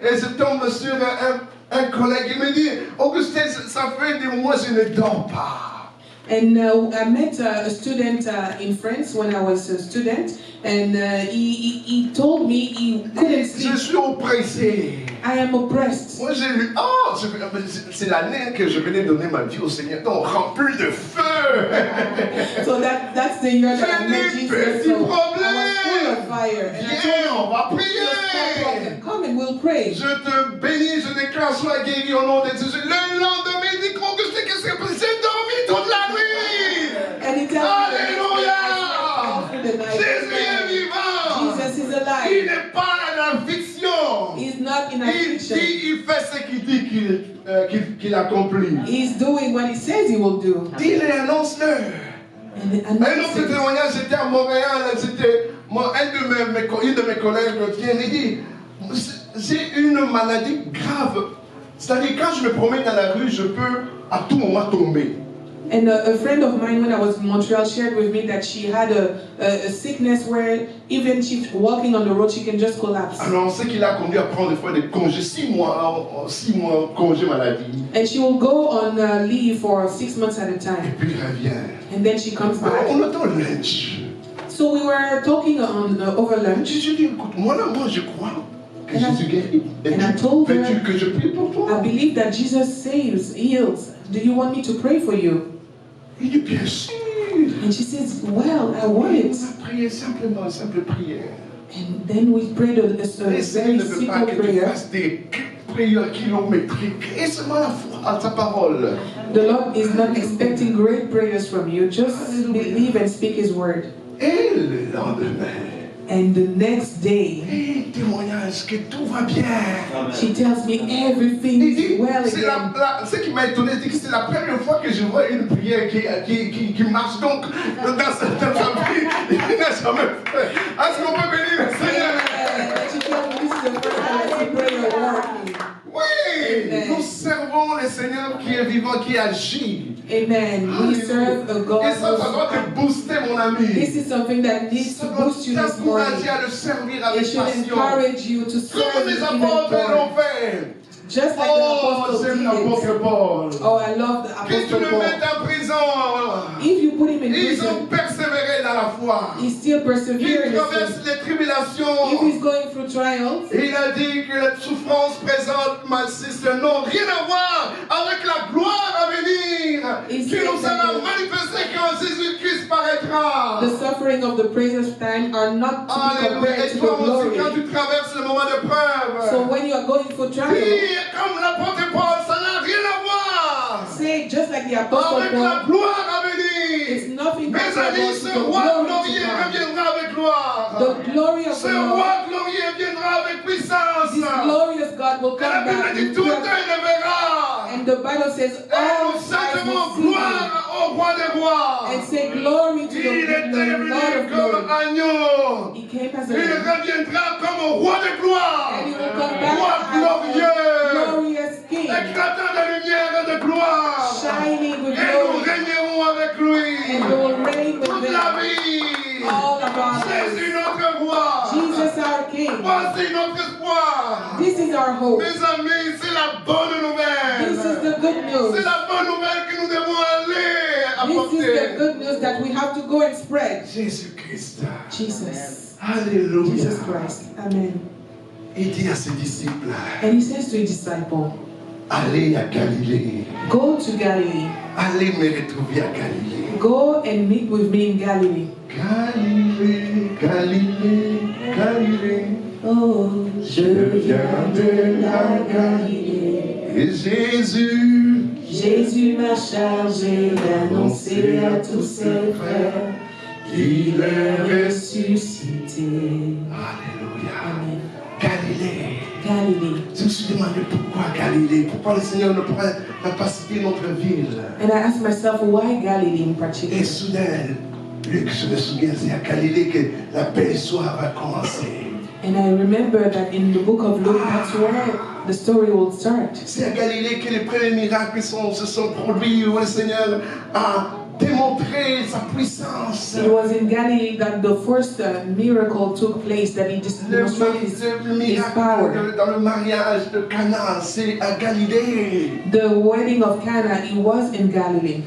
et je tombe sur un collègue. Il me dit, Augustin, ça fait des mois que je ne dors pas. And I met a student in France when I was a student, and he told me he couldn't Je sleep. suis oppressé. I am oppressed. Moi j'ai lu, oh, c'est l'année que je venais donner ma vie au Seigneur, donc rempli de feu. So that's the year that I met J'ai des Jesus. petits So I was problèmes. full of fire. And I Viens, on va told him, "No prier. problem. Come and we'll pray." Je te bénis, je déclare, sois guéri au nom de Jésus. Le lendemain, il dit que j'ai dormi toute la nuit. And he tells Alléluia. me the night. Jésus est vivant. Jesus is Il alive. n'est pas dans la fiction. He's not in Il affliction. dit, il fait ce qu'il dit qu'il accomplit. He's doing what he says he will do. Dis-le, annonce-le. And Un autre announce it. témoignage, j'étais à Montréal, c'était une de mes collègues vient et dit, j'ai une maladie grave. C'est-à-dire quand je me promène dans la rue, je peux à tout moment tomber. And a friend of mine when I was in Montreal shared with me that she had a sickness where even she's walking on the road, she can just collapse. Alors ce qui l'a conduit à prendre des fois des congés, 6 mois congé maladie. And she will go on leave for 6 months at a Et time. puis elle revient. And then she comes Alors, back. on attend le lunch. So we were talking on over lunch. Je dis, écoute, moi je crois que And I- Jésus guérit. and I told her- Veux-tu que je prie pour I toi? believe that Jesus saves, heals. Do you want me to pray for you? Il dit, bien sûr. And she says, well, I want On it. a prié simplement, simple prière. And then we prayed a Le very Seigneur ne veut pas simple que tu prayer. fasses des prières kilométriques. Et seulement la foi à sa parole. The Lord is not expecting great prayers from you. Just believe and speak His word. Et le lendemain, And the next day, et témoignage que tout va bien. she tells me everything Il dit, is well c'est again. ce qui m'a étonné, c'est que c'est la première fois que je vois une prière qui marche. Donc, dans sa vie, il n'a jamais fait. Est-ce qu'on peut bénir le Seigneur? And she tells me this is the first time I see prayer working. Oui, Amen. nous servons le Seigneur qui est vivant, qui agit. Amen. We serve a God. Et ça doit te who- booster, mon ami. This is something that needs Ça to doit boost you this t'encourager morning. à le servir It avec should passion. encourage you to Comme serve les even apôtres more. l'ont fait. Just like the Oh, apostle j'aime did. l'apôtre Paul. Oh, I love the Que tu apostle le Paul. mettes en prison. If you put him in Ils ont prison, persévéré dans la foi. he still perseveres Il in his traverse faith. les If tribulations. he's going through trials, Et il a dit que la souffrance présente, ma sister, n'ont rien à voir avec la gloire à venir. Il Qui sait nous sera que- manifestée quand Jésus-Christ paraîtra. the suffering of the present time are not to be Alléluia. compared Et to the toi aussi, quand glory. tu traverses le moment de preuve, So when you are going through trials, dis comme l'apôtre Paul, ça n'a rien à voir say just like the apostle avec la Paul, gloire à it's venir. nothing Mes amis, comparable ce to the roi glory glorieux to come. reviendra avec gloire. The glory of Ce the Lord, roi glorieux viendra avec puissance. this glorious God will Et la come Bible back dit with tout power. œil le verra. And the Bible says, Et all nous eyes chanterons will see him. gloire au roi des rois. And say glory to Il the était Lord venu of comme glory. agneau. He came as Il a lamb, reviendra comme au roi de gloire. and he will come back Roi as a glorieux. glorious king, Éclatant de lumière et de gloire. shining with Et nous glory, régnerons avec lui. and we will reign with Toute la him vie. all of our Jésus lives. notre roi. Jesus our King. Voici notre espoir. This is our hope. Mes amis, c'est la bonne nouvelle. This is the good C'est news. la bonne nouvelle que nous devons aller This is the apporter. good news that we have to go and spread. Jésus-Christ. Jesus. Alléluia. Jesus Christ. Amen. Il dit à ses disciples, And he says to his disciple, allez à Galilée. go to Galilee. Allez me retrouver à Galilée. Go and meet with me in Galilee. Galilée, Galilée, Galilée. Oh, Je viens de la Galilée. Et Jésus, Jésus m'a chargé d'annoncer à tous ses frères qu'il est ressuscité. Alléluia. Amen. Galilée. Galilee. Je me suis demandé pourquoi Galilée. Pourquoi le Seigneur n'a pas cité notre ville. And I asked myself, why Galilee in Et particular? soudain, Luc, je me souviens, c'est à Galilée que la belle histoire va commencer. And I remember that in the book of Luke, that's where the story will start. C'est à Galilée que les premiers miracles se sont produits, où le Seigneur a démontré sa puissance. It was in Galilee that the first miracle took place, that he just Le demonstrated his miracle power. dans le mariage de Cana, c'est à Galilée. The wedding of Cana, it was in Galilee.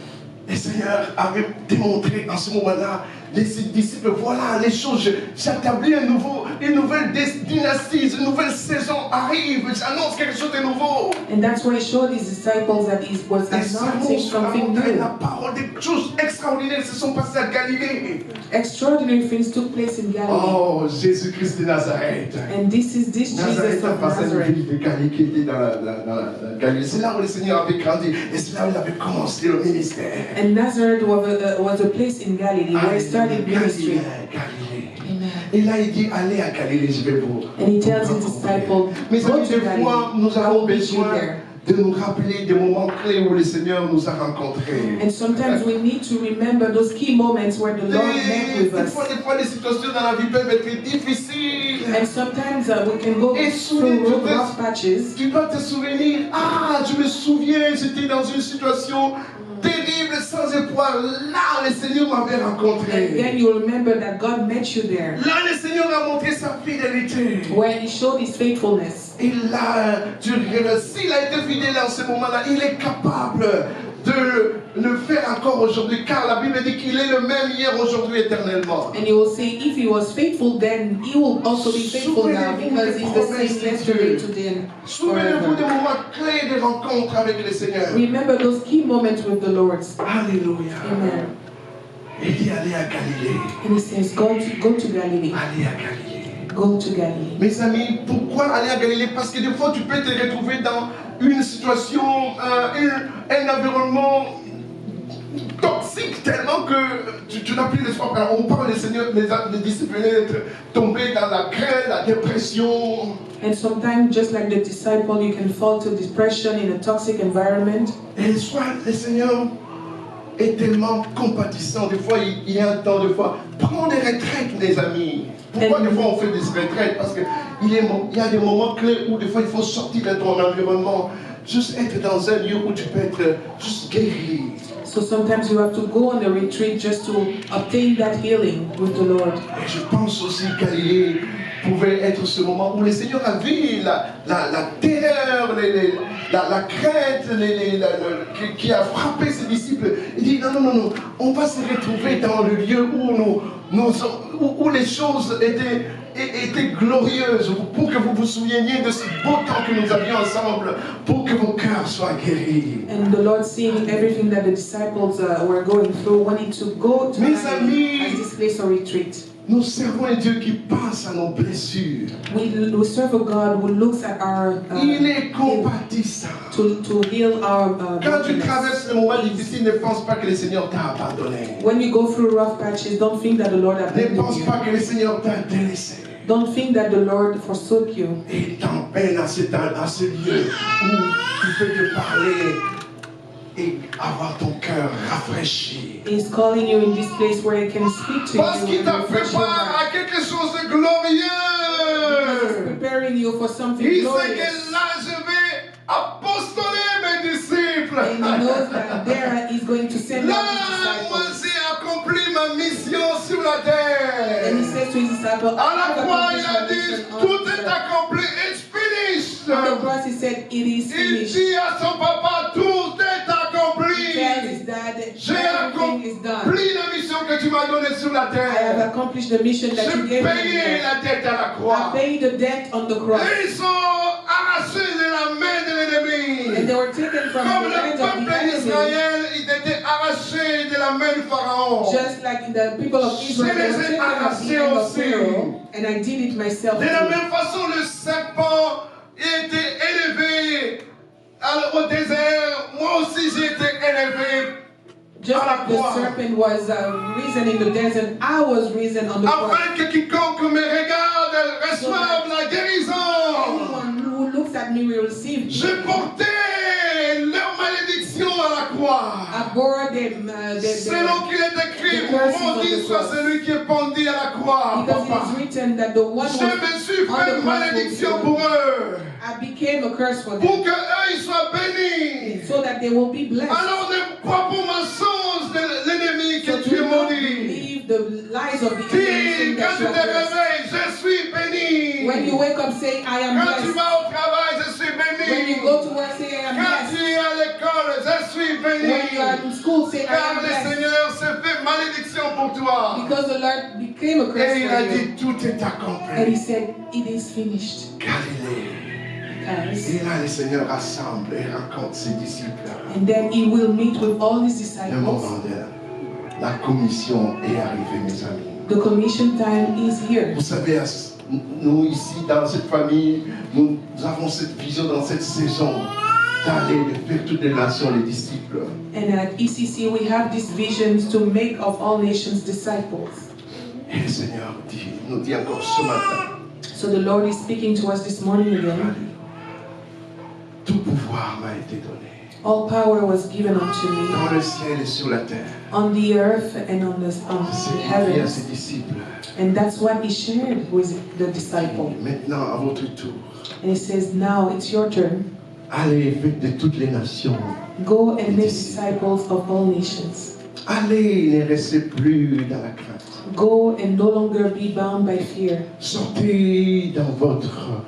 le Seigneur avait démontré en ce moment-là, les disciples, voilà les choses, j'établis une nouvelle dynastie, une nouvelle saison arrive, j'annonce quelque chose de nouveau. And that's why he showed his disciples that he was announcing something new. La parole, des choses extraordinaires se sont passées à Galilée. Extraordinary things took place in Galilee. Oh, Jésus-Christ de Nazareth. And this Jesus Nazareth a of passé une Nazareth. ville de Galilée qui était dans la Galilée. C'est là où le Seigneur avait grandi et c'est là où il avait commencé le ministère. And Nazareth was a place in Galilee where he started ministry. Galilée. Amen. Et là, il dit, allez à Galilée, je vais vous. And he tells his disciples, Mais go amis, to des Galilee. fois, nous I avons will meet you besoin there. de nous rappeler des moments clés où le Seigneur nous a rencontrés. And sometimes we need to remember those key moments where the Lord met with us. Des fois, les situations dans la vie peuvent être difficiles. And sometimes we can go Et through rough patches. tu dois te souvenir, ah, je me souviens, j'étais dans une situation terrible, sans espoir. Là, le Seigneur m'avait And rencontré. then you'll remember that God met you there, Là, le Seigneur a montré sa fidélité. where he showed his faithfulness. Et là, s'il a été fidèle en ce moment-là, il est capable de le faire encore aujourd'hui, car la Bible dit qu'il est le même hier, aujourd'hui, éternellement. And you will say, if he was faithful then, he will also be faithful now, because he's the same yesterday, today, and Souvenez-vous des forever. moments clés des rencontres avec le Seigneur. Remember those key moments with the Lord. Alléluia. Amen. Il dit allez à Galilée. And he says, go to Galilee. Allez à Galilée. Go to Galilee. Mes amis, pourquoi aller à Galilée? Parce que des fois, tu peux te retrouver dans une situation, un environnement toxique tellement que tu n'as plus l'espoir. Alors, on parle des Seigneurs, des disciples d'être tombés dans la crainte, la dépression. And sometimes, just like the disciple, you can fall to depression in a toxic environment. Et soit le Seigneur est tellement compatissant. Des fois, il y a un temps, des fois, prends des retraites, mes amis. Pourquoi des fois on fait des retraites? Parce qu'il y a des moments clés où des fois il faut sortir de ton environnement, juste être dans un lieu où tu peux être juste guéri. So sometimes you have to go on a retreat just to obtain that healing with the Lord. Et je pense aussi que Galilée pouvait être ce moment où le Seigneur a vu la terreur, la crainte qui a frappé ses disciples. Il dit non, on va se retrouver dans le lieu où les choses étaient glorieuses, pour que vous vous souveniez de ce beau temps que nous avions ensemble, pour que vos cœurs soient guéris. And the Lord, seeing everything that the disciples were going through, wanted to go to Mes Galilee amis, as this place of retreat. nous servons un Dieu qui passe à nos blessures. We serve a God who looks at our Il est compatissant. to heal our Quand tu brokenness. traverses le moment difficile, ne pense pas que le Seigneur t'a abandonné. When you go through rough patches, don't think that the Lord Ne abandoned pense you. pas que le Seigneur t'a délaissé. Don't think that the Lord forsook you. Et il t'emmène dans ce lieu où tu peux te parler et avoir ton cœur rafraîchi. He's calling you in this place where He can speak to Parce you qu'il and t'a refresh your préparé heart. à quelque chose de Because He's glorieux. preparing you for something Il sait glorious. que là, je vais apostoler mes disciples. And He knows that there He's going to send out Là, His moi, disciples. j'ai accompli ma mission sur la And terre. He says to His disciples, À la "I've croix, il accomplished a my dit, mission on tout this est earth." accompli, it's finished. On the cross He said, "It is Il finished." dit à son papa, tout est He tells accompli. His dad, J'ai "Everything is done. accompli la mission que tu m'as donnée sur la I have terre. accomplished the mission that you J'ai gave me." payé la dette à la I croix. paid the debt on the cross. Et ils sont arrachés de la main de And l'ennemi. they were taken from Comme the le hands of peuple the enemy, d'Israël, ils étaient arrachés de la main du Pharaon. just like the people of Israel Je les were ai taken off the arrachés hand of aussi. Pharaoh, and I did it myself De la too. même façon, le serpent était élevé au désert. Moi aussi, j'ai été élevé Just à la like the croix. serpent was risen in the desert, I was risen on the cross. Afin que quiconque me regarde reçoive la guérison. Anyone who looks at me will receive. J'ai porté leur malédiction à la croix. I bore them, Selon qu'il est écrit, maudit soit celui qui est pendu à la croix. because Papa. it is written that the one Je who me suis on fait the cross malédiction will pour eux. I became a curse for Pour them, que eux ils soient bénis. so that they will be blessed. Alors ne crois pas au mensonge de l'ennemi So que tu es do not maudit. believe the lies of the enemy, Dis, saying quand that tu you te are blessed. réveilles, je suis béni. When you wake up, say, I am Quand tu blessed. vas au travail, je suis When you béni. go to work, say, I am Quand blessed. tu es à l'école, je suis béni. When you are béni. in school, say, I Car am le blessed. Seigneur s'est fait malédiction pour toi. Because the Lord became a curse Et il a for you. dit, tout est And accompli. he said, it is finished. Galilée. Guys. Et là, le Seigneur rassemble et raconte ses disciples. And then he will meet with all his Le disciples. moment de la commission est arrivé, mes amis. The commission time is here. Vous savez, nous ici, dans cette famille, nous avons cette vision dans cette saison d'aller, de faire toutes les nations les disciples. And at ECC, we have these visions to make of all nations disciples. Et le Seigneur nous dit encore ce matin, So the Lord is speaking to us this morning again. tout pouvoir m'a été donné, All power was given unto me dans le ciel et sur la terre. on the earth and on the C'est dit à heavens. ses disciples. And that's what he shared with the disciple. Maintenant, à votre tour, And he says, now it's your turn. allez, faites de toutes les nations. Go and make disciples of all nations. Allez, ne restez plus dans la crainte. Go and no longer be bound by fear. Sortez dans votre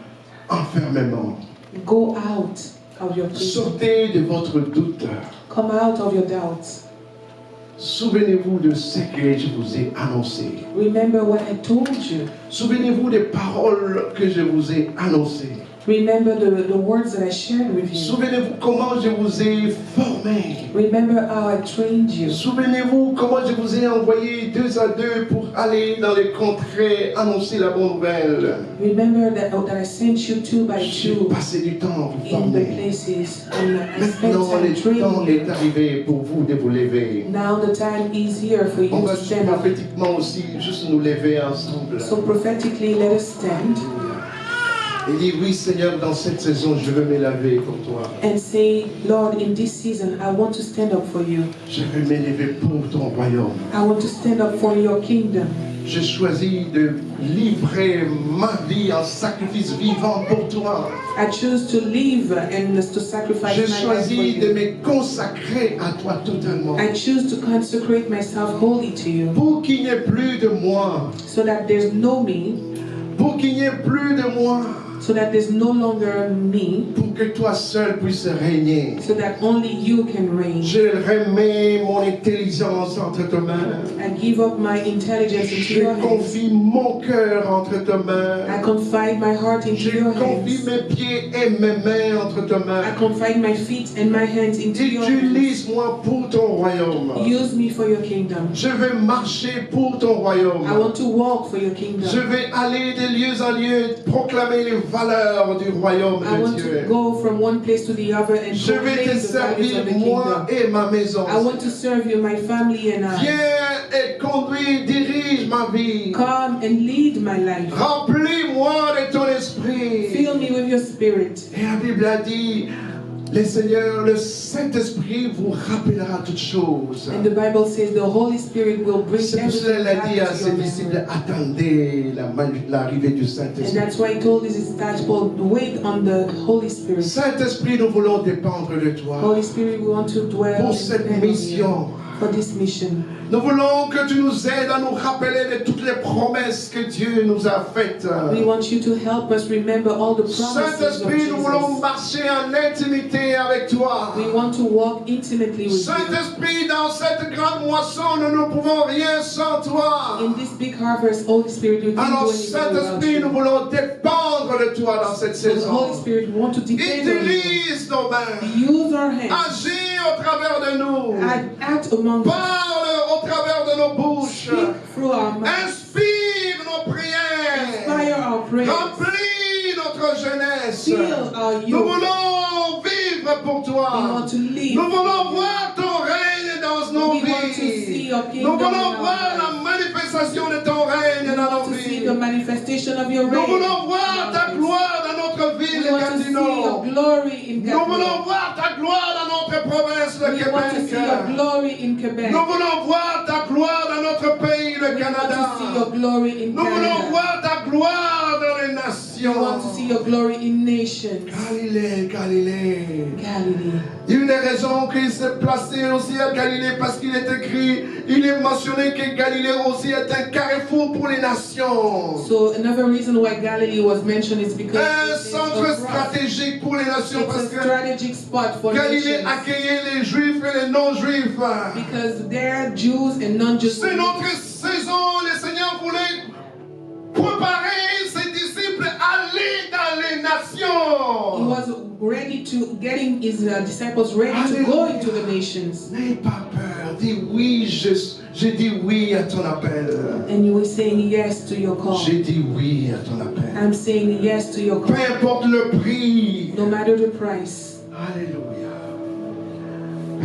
enfermement. Go out of your prison. Sortez de votre doute. Come out of your doubts. Souvenez-vous de ce que je vous ai annoncé. Remember what I told you. Souvenez-vous des paroles que je vous ai annoncées. Remember the words that I shared with you. Souvenez-vous comment je vous ai formé. Remember how I trained you. Souvenez-vous comment je vous ai envoyé 2 à 2 pour aller dans les contrées annoncer la bonne nouvelle. Remember that I sent you 2 by J'ai 2 passé du temps à vous in the former. places, and I spent Maintenant, time le temps training you. est arrivé pour vous de vous lever. Now the time is here for you On to va stand up. prophétiquement aussi juste nous lever ensemble. So prophetically, let us stand Et dire, oui Seigneur, dans cette saison, je veux me lever pour toi. and say, Lord, in this season, I want to stand up for you. Je veux me lever pour ton royaume. I want to stand up for your kingdom. J'ai choisi de livrer ma vie en sacrifice vivant pour toi. I choose to live and to sacrifice J'ai my life for choisi de you. me consacrer à toi totalement. I choose to consecrate myself wholly to you, Pour qu'il n'y ait plus de moi. so that there's no me, Pour qu'il n'y ait plus de moi. so that there's no longer me, Pour que toi seul puisses régner. so that only you can reign. Je remets mon intelligence entre tes mains. I give up my intelligence into Je your hands. confie mon cœur entre tes mains. I confide my heart into Je your confie hands. mes pieds et mes mains entre tes I mains. confide my feet and my hands into your hands. Utilise-moi pour ton royaume. Use me for your kingdom. Je vais marcher pour ton royaume. I want to walk for your Je kingdom. vais aller de lieu en lieu, proclamer les valeurs du royaume I de want Dieu. to go from one place to the other and Je vais proclaim te the values servir, of the moi kingdom. et ma maison. I want to serve you, my family and I. Viens et conduis, dirige ma vie. Come and lead my life. Remplis-moi de ton esprit. Fill me with your spirit. Et la Bible a dit, le Seigneur, le Saint-Esprit vous rappellera toutes choses. And the Bible says the Holy Spirit will bring C'est pour cela everything qu'il a dit à back to ses your disciples, memory. attendez l'arrivée du And Saint-Esprit. that's why he told his disciples, wait on the Holy Spirit. Saint-Esprit, nous voulons dépendre de toi Holy Spirit, we want to dwell pour and cette depend on you mission. for this mission. Nous voulons que tu nous aides à nous rappeler de toutes les promesses que Dieu nous a faites. We want you to help us remember all the promises of Saint-Esprit, nous voulons Jesus. marcher en intimité avec toi. We want to walk intimately with you. Saint-Esprit, dans cette grande moisson, nous ne pouvons rien sans toi. In this big harvest, Holy Spirit, we can't Alors, do anything without Saint-Esprit, nous you. voulons dépendre de toi dans cette So the saison. Holy Spirit, we want to depend on you. Utilise nos mains. Use our hands. Agis au travers de nous. Act among us. Parle au travers de nos bouches. Speak through our mouths. Inspire nos prières. Inspire our prayers. Remplis notre jeunesse. Fill our Nous youth. voulons vivre pour We toi. want to live. Nous voulons voir ton règne dans nos We want to see vies. your Nous kingdom in voulons our voir lives. la manifestation de ton règne We dans want nos to see vies. the manifestation of your Nous reign. voulons voir in our ta lives. gloire dans notre ville, We want to see your Gatineau. glory in Nous voulons Gatineau. voir ta gloire dans notre province, le We want to see your Québec. glory in Quebec. Nous voulons voir ta gloire dans notre pays, le We want Canada. to see your glory in Nous voulons Canada. voir ta gloire dans les nations. nations. You want to see your glory in nations. Galilée, Galilée. Galilee. Une des raisons qu'il s'est placé aussi à Galilée, parce qu'il est écrit, il est mentionné que Galilée aussi est un carrefour pour les nations. So another reason why Galilee was mentioned is because Un it's centre stratégique pour les nations, parce a que strategic spot for Galilée nations. accueillait les juifs et les non-juifs. Because there are Jews and non-Jews. C'est notre saison, le Seigneur voulait préparer ses disciples à aller dans les He nations. was ready to getting his disciples ready to go into the nations. N'aie pas peur, dis oui, j'ai dit oui à ton appel. And you were saying yes to your call. J'ai dit oui à ton appel. I'm saying yes to your Peu call. importe le prix. No matter the price. Alléluia.